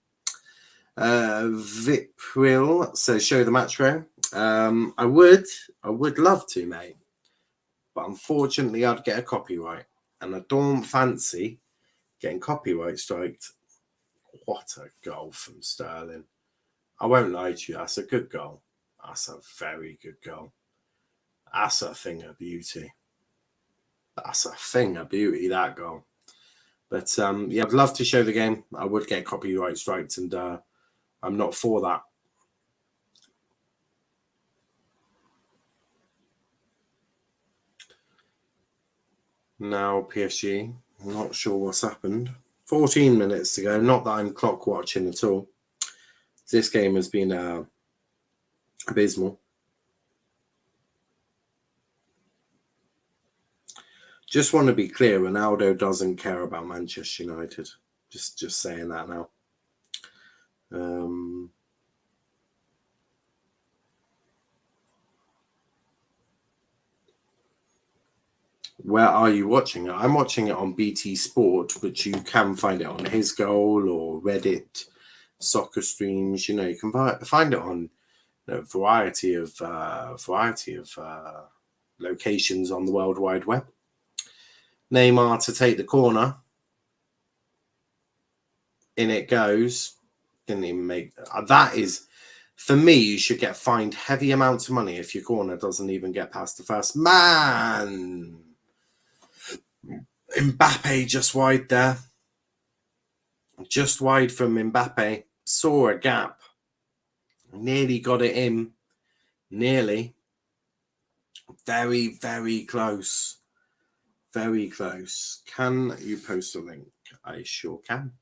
Vipril says, show the match row. I would love to, mate. But unfortunately, I'd get a copyright. And I don't fancy getting copyright striked. What a goal from Sterling. I won't lie to you, that's a good goal. That's a very good goal. That's a thing of beauty. That's a thing of beauty, that goal. But yeah, I'd love to show the game. I would get copyright strikes, and I'm not for that. Now PSG, I'm not sure what's happened. 14 minutes to go. Not that I'm clock watching at all. This game has been abysmal. Just want to be clear, Ronaldo doesn't care about Manchester United. Just saying that now. Where are you watching it? I'm watching it on BT Sport, but you can find it on His Goal or Reddit, soccer streams. You know, you can find it on a variety of locations on the World Wide Web. Neymar to take the corner. In it goes. Didn't even make that. Is, for me, you should get fined heavy amounts of money if your corner doesn't even get past the first man. Mbappe just wide there. Just wide from Mbappe. Saw a gap. Nearly got it in. Nearly. Very, very close. Very close. Can you post a link? I sure can.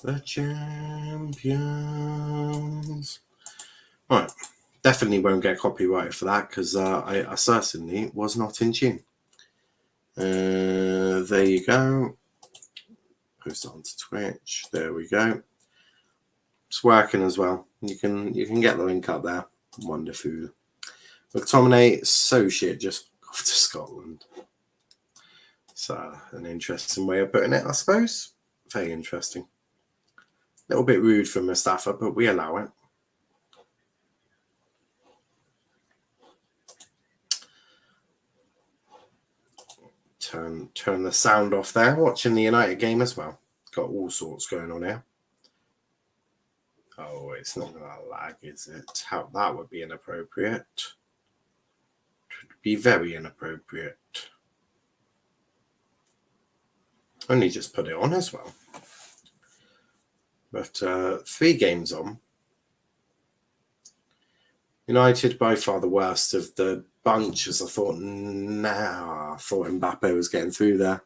The champions. Right. Definitely won't get copyrighted for that because I certainly was not in tune. There you go. Post it onto Twitch. There we go. It's working as well. You can get the link up there. Wonderful. McTominay, so shit, just off to Scotland. So an interesting way of putting it, I suppose. Very interesting. A little bit rude from Mustafa, but we allow it. Turn the sound off there. Watching the United game as well. Got all sorts going on here. Oh, it's not going to lag, is it? How that would be inappropriate. It would be very inappropriate. Only just put it on as well. But 3 games on. United by far the worst of the bunch, as I thought. I thought Mbappe was getting through there.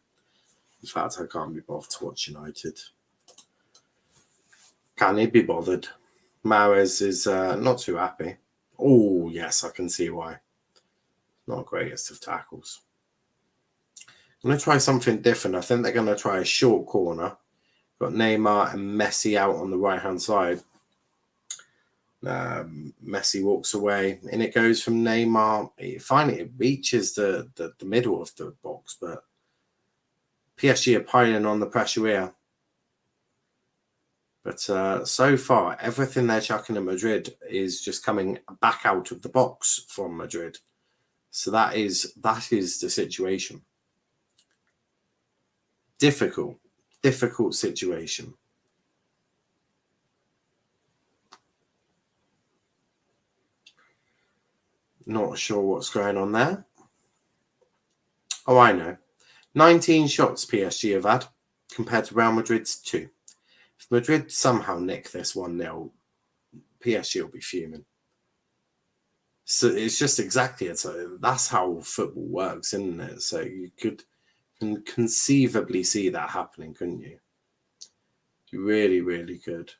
In fact, I can't be bothered to watch United. Can he be bothered? Mahrez is not too happy. Oh, yes, I can see why. Not greatest of tackles. I'm going to try something different. I think they're going to try a short corner. Got Neymar and Messi out on the right-hand side. Messi walks away, and it goes from Neymar. Finally, it reaches the middle of the box, but PSG are piling on the pressure here. But so far, everything they're chucking at Madrid is just coming back out of the box from Madrid. So that is the situation. Difficult situation. Not sure what's going on there. Oh, I know. 19 shots PSG have had compared to Real Madrid's 2. If Madrid somehow nick this 1-0, PSG will be fuming. So it's just exactly it. So that's how football works, isn't it? So you can conceivably see that happening, couldn't you? You really, really could.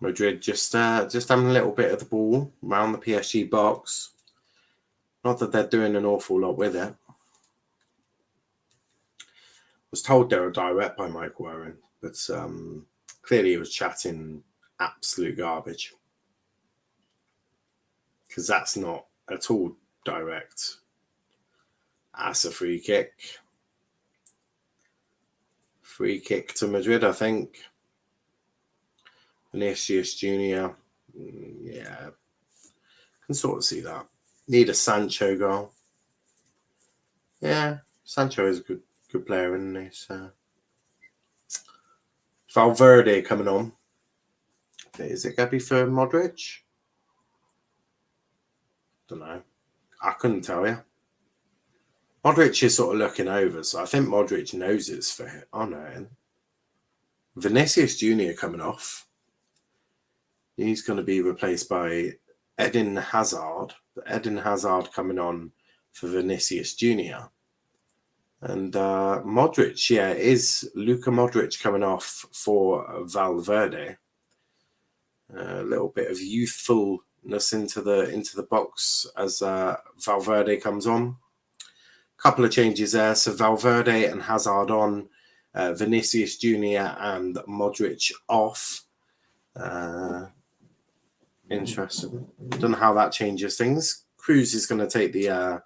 Madrid just having a little bit of the ball around the PSG box. Not that they're doing an awful lot with it. Was told they were direct by Michael Owen, but clearly he was chatting absolute garbage. Because that's not at all direct. That's a free kick. Free kick to Madrid, I think. Vinicius Jr. Yeah. Can sort of see that. Need a Sancho goal. Yeah, Sancho is a good player, isn't he? So. Valverde coming on. Is it going to be for Modric? Don't know. I couldn't tell you. Modric is sort of looking over, so I think Modric knows it's for him. Oh no. Vinicius Jr. coming off. He's going to be replaced by Eden Hazard. Eden Hazard coming on for Vinicius Jr. And Modric, yeah, is Luka Modric coming off for Valverde. A little bit of youthfulness into the box as Valverde comes on. Couple of changes there. So Valverde and Hazard on, Vinicius Jr. and Modric off. Interesting. Don't know how that changes things. Cruz is going to take the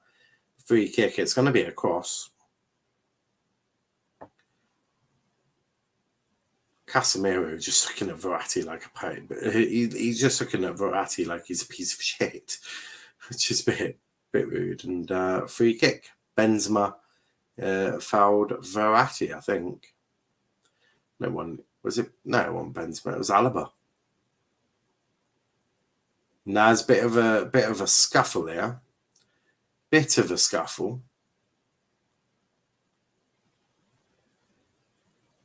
free kick. It's going to be a cross. Casemiro just looking at Verratti like a pain, but he's just looking at Verratti like he's a piece of shit, which is a bit rude. And free kick. Benzema fouled Verratti, I think. No one was it? No, it wasn't Benzema. It was Alaba. Now there's a bit of a scuffle there. Bit of a scuffle.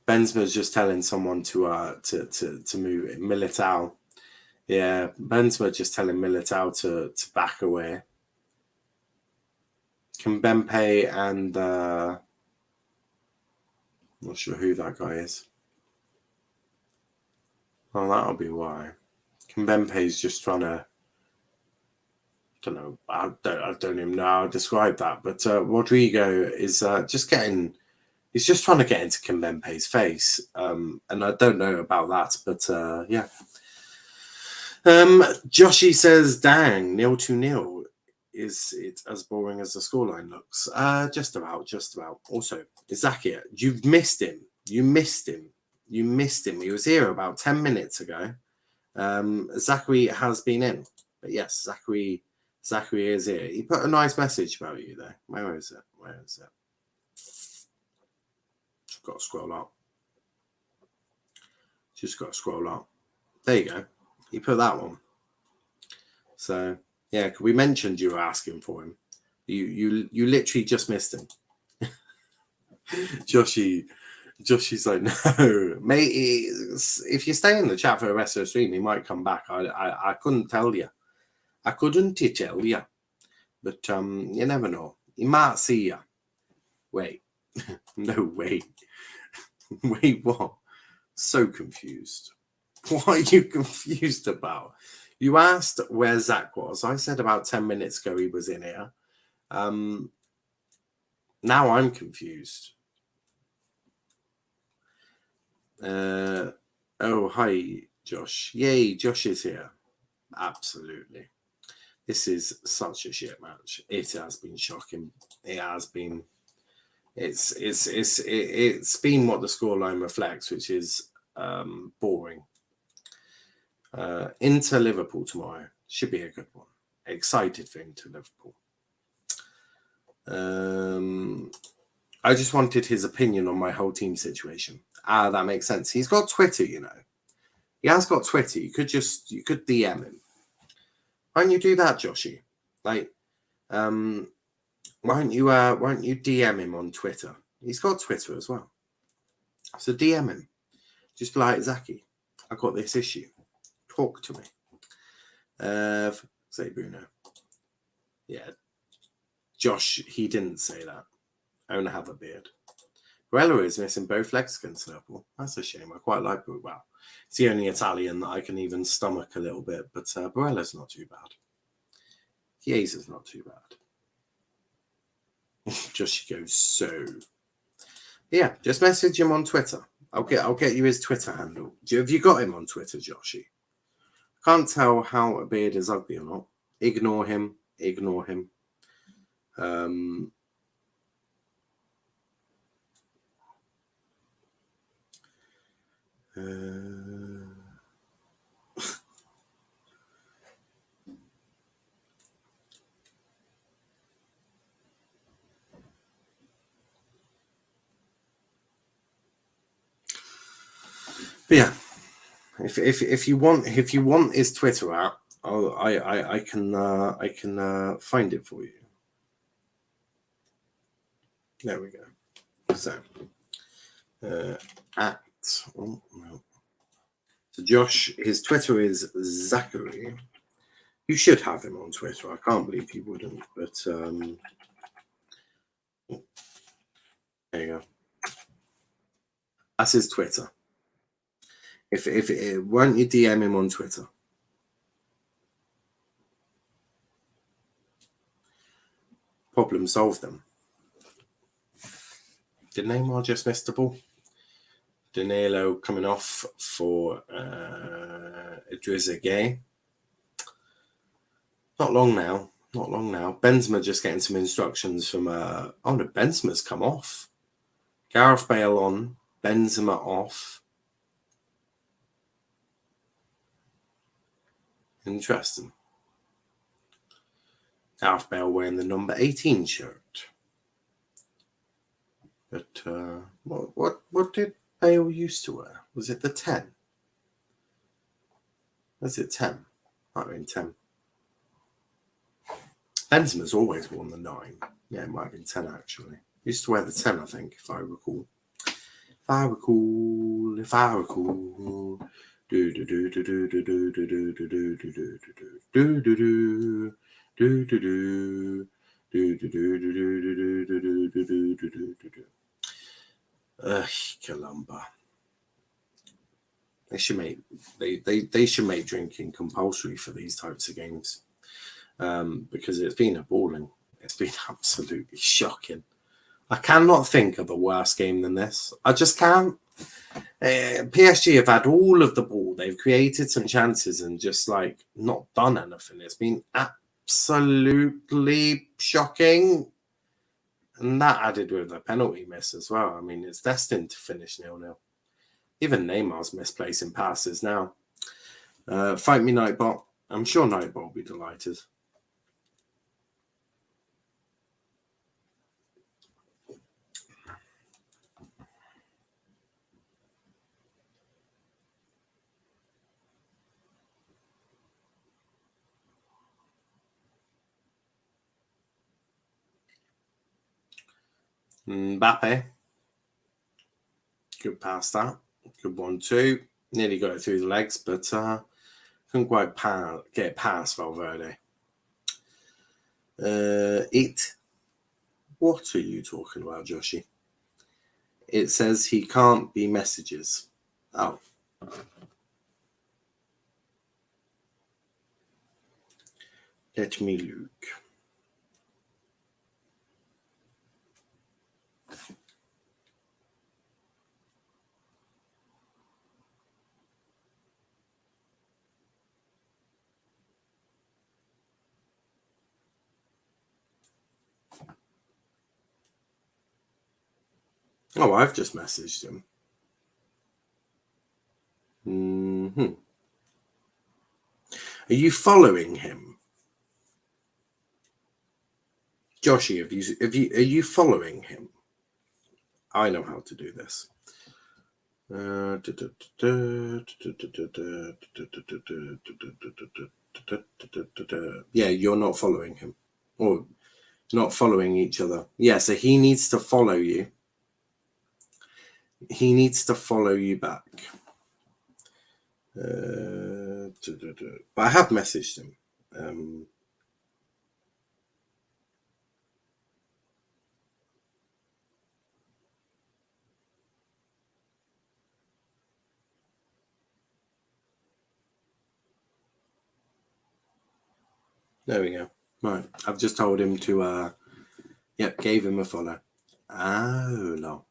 Benzema's just telling someone to move it. Militao. Yeah, Benzema just telling Militao to back away. Kimpembe and Not sure who that guy is. Oh, that'll be why. Kimpembe's just trying to. Don't know. I don't even know how to describe that. But Rodrigo is just getting. He's just trying to get into Kimpembe's face, and I don't know about that. But yeah. Joshi says, "Dang, 0-0. Is it as boring as the scoreline looks?" Just about. Also, Izaki, you've missed him. You missed him. He was here about 10 minutes ago. Zachary has been in, but yes, Zachary is here. He put a nice message about you though. Where is it? Just got to scroll up. There you go. He put that one. So yeah, we mentioned you were asking for him. You literally just missed him. Joshy's like, no, mate. If you stay in the chat for the rest of the stream, he might come back. I couldn't tell you. But you never know. He might see you. Wait, no, wait, what? So confused. What are you confused about? You asked where Zach was. I said about 10 minutes ago he was in here. Now I'm confused. Oh, hi, Josh. Yay, Josh is here. Absolutely. This is such a shit match. It has been shocking. It has been. It's been what the scoreline reflects, which is boring. Inter Liverpool tomorrow should be a good one. Excited for Inter Liverpool. I just wanted his opinion on my whole team situation. That makes sense. He's got Twitter, you know. He has got Twitter. You could DM him. Why don't you do that, Joshy? Like, why don't you DM him on Twitter? He's got Twitter as well. So DM him. Just be like, Zaki, I got this issue. Talk to me. Say Bruno. Yeah. Josh, he didn't say that. I only have a beard. Barella is missing both legs against Liverpool. That's a shame. I quite like it. Well, it's the only Italian that I can even stomach a little bit, but Barella's not too bad. Chiesa's not too bad. Josh goes so. Yeah, just message him on Twitter. I'll get you his Twitter handle. Have you got him on Twitter, Joshy? Can't tell how a beard is ugly or not. Ignore him. But yeah, if you want his Twitter out, I can find it for you. There we go. So So Josh, his Twitter is Zachary. You should have him on Twitter. I can't believe you wouldn't, but there you go. That's his Twitter. If won't you DM him on Twitter? Problem solved them. Did Neymar just miss the ball? Danilo coming off for Idrissa Gueye. Not long now. Benzema just getting some instructions from no, Benzema's come off. Gareth Bale on, Benzema off. Interesting. Gareth Bale wearing the number 18 shirt. But what did Bale used to wear? Was it the 10? Was it 10? Might have been 10. Benzema's always worn the 9. Yeah, it might have been 10 actually. He used to wear the 10, I think, if I recall. If I recall. Columba. They should make drinking compulsory for these types of games, because it's been appalling. It's been absolutely shocking. I cannot think of a worse game than this. I just can't. PSG have had all of the ball. They've created some chances and just like not done anything. It's been absolutely shocking. And that added with a penalty miss as well. I mean, it's destined to finish 0-0. Even Neymar's misplacing passes now. Fight me, Nightbot. I'm sure Nightbot will be delighted. Mbappe. Good pass that. Good 1-2. Nearly got it through the legs, but couldn't quite get it past Valverde. What are you talking about, Joshi? It says he can't be messages. Oh. Let me look. Oh, I've just messaged him. Are you following him? Joshi, are you following him? I know how to do this. Yeah, you're not following him. Or not following each other. Yeah, so he needs to follow you. He needs to follow you back. But I have messaged him. There we go. Right, I've just told him to. Gave him a follow. Oh no.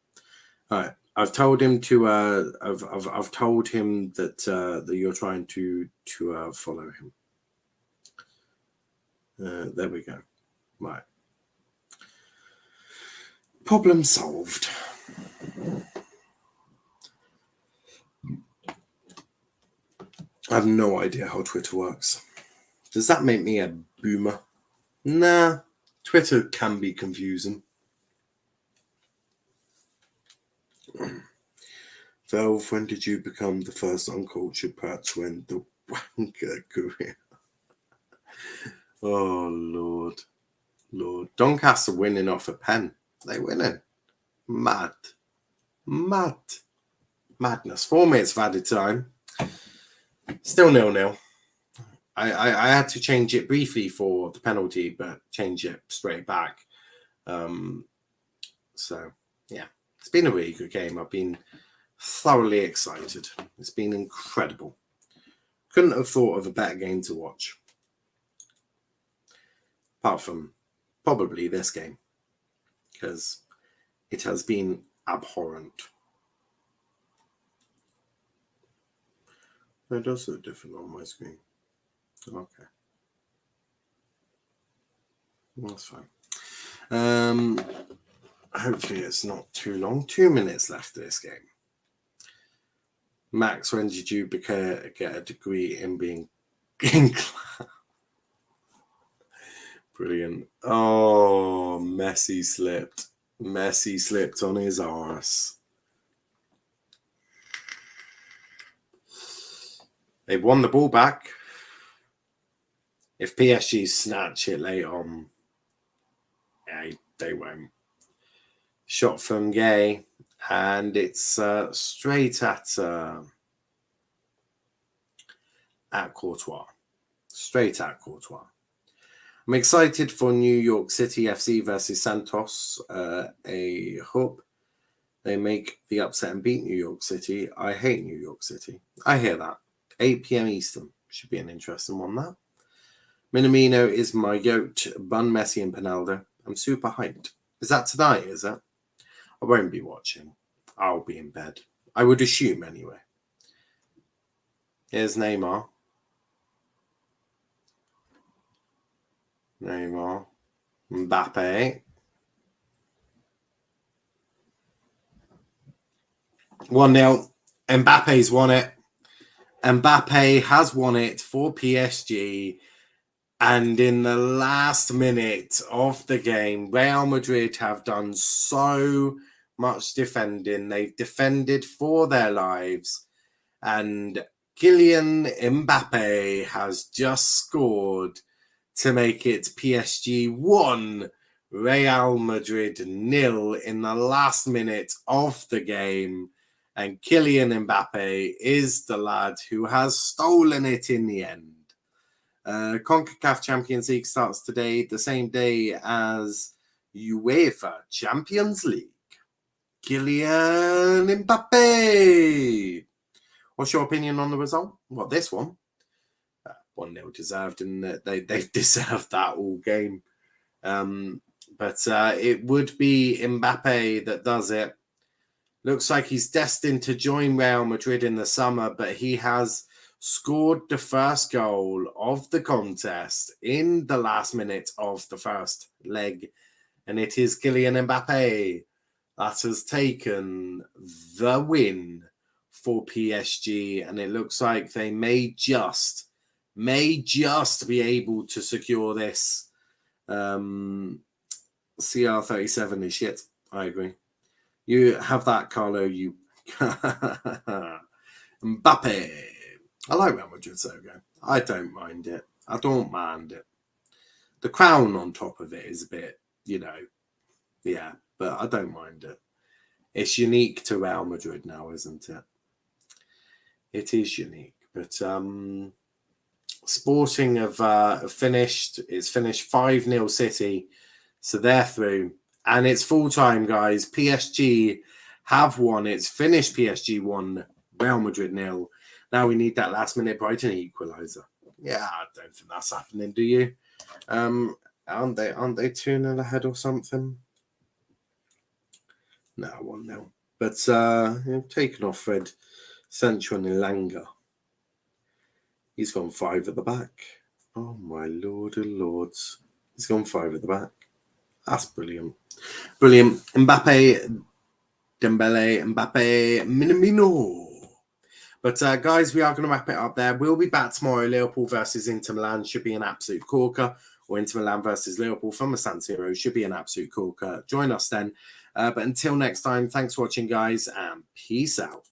All right, I've told him to. I've told him that that you're trying to follow him. There we go. Right. Problem solved. I have no idea how Twitter works. Does that make me a boomer? Nah, Twitter can be confusing. Valve, when did you become the first uncultured pat to end the wanker career? Oh, Lord. Doncaster winning off a pen. They winning. Madness. 4 minutes of added time. Still 0-0. I had to change it briefly for the penalty, but change it straight back. So, yeah. It's been a really good game. I've been thoroughly excited. It's been incredible. Couldn't have thought of a better game to watch. Apart from probably this game. Because it has been abhorrent. It does look different on my screen. Okay. That's fine. Hopefully it's not too long. 2 minutes left of this game. Max, when did you get a degree in being in class? Brilliant. Oh, Messi slipped. Messi slipped on his arse. They've won the ball back. If PSG snatch it late on, they won't. Shot from Gay, and it's straight at Courtois. Straight at Courtois. I'm excited for New York City FC versus Santos. A hub They make the upset and beat New York City. I hate New York City. I hear that. 8 p.m. Eastern. Should be an interesting one, that. Minamino is my goat. Bun, Messi, and Pinaldo. I'm super hyped. Is that tonight, is it? I won't be watching. I'll be in bed. I would assume, anyway. Here's Neymar. Neymar. Mbappe. 1-0. Mbappe's won it. Mbappe has won it for PSG. And in the last minute of the game, Real Madrid have done so much defending. They've defended for their lives. And Kylian Mbappe has just scored to make it PSG 1, Real Madrid 0 in the last minute of the game. And Kylian Mbappe is the lad who has stolen it in the end. CONCACAF Champions League starts today, the same day as UEFA Champions League. Kylian Mbappe. What's your opinion on the result? Well, this one. 1-0 deserved, and they've deserved that all game. But it would be Mbappe that does it. Looks like he's destined to join Real Madrid in the summer, but he has scored the first goal of the contest in the last minute of the first leg. And it is Kylian Mbappe that has taken the win for PSG. And it looks like they may just be able to secure this. CR37 is shit. I agree. You have that, Carlo. You Mbappe. I like Real Madrid's logo. I don't mind it. I don't mind it. The crown on top of it is a bit, yeah, but I don't mind it. It's unique to Real Madrid now, isn't it? It is unique. But Sporting have finished. It's finished 5-0 City. So they're through. And it's full time, guys. PSG have won. It's finished PSG 1, Real Madrid 0. Now we need that last minute Brighton equaliser. Yeah, I don't think that's happening, do you? Aren't they 2-0 ahead or something? No, 1-0. But taken off Fred Sancho and Elanga. He's gone 5 at the back. Oh my lord of lords. He's gone 5 at the back. That's brilliant. Brilliant. Mbappe, Dembele, Mbappe, Minamino. But guys, we are going to wrap it up there. We'll be back tomorrow. Liverpool versus Inter Milan should be an absolute corker. Or Inter Milan versus Liverpool from the San Siro should be an absolute corker. Join us then. But until next time, thanks for watching, guys, and peace out.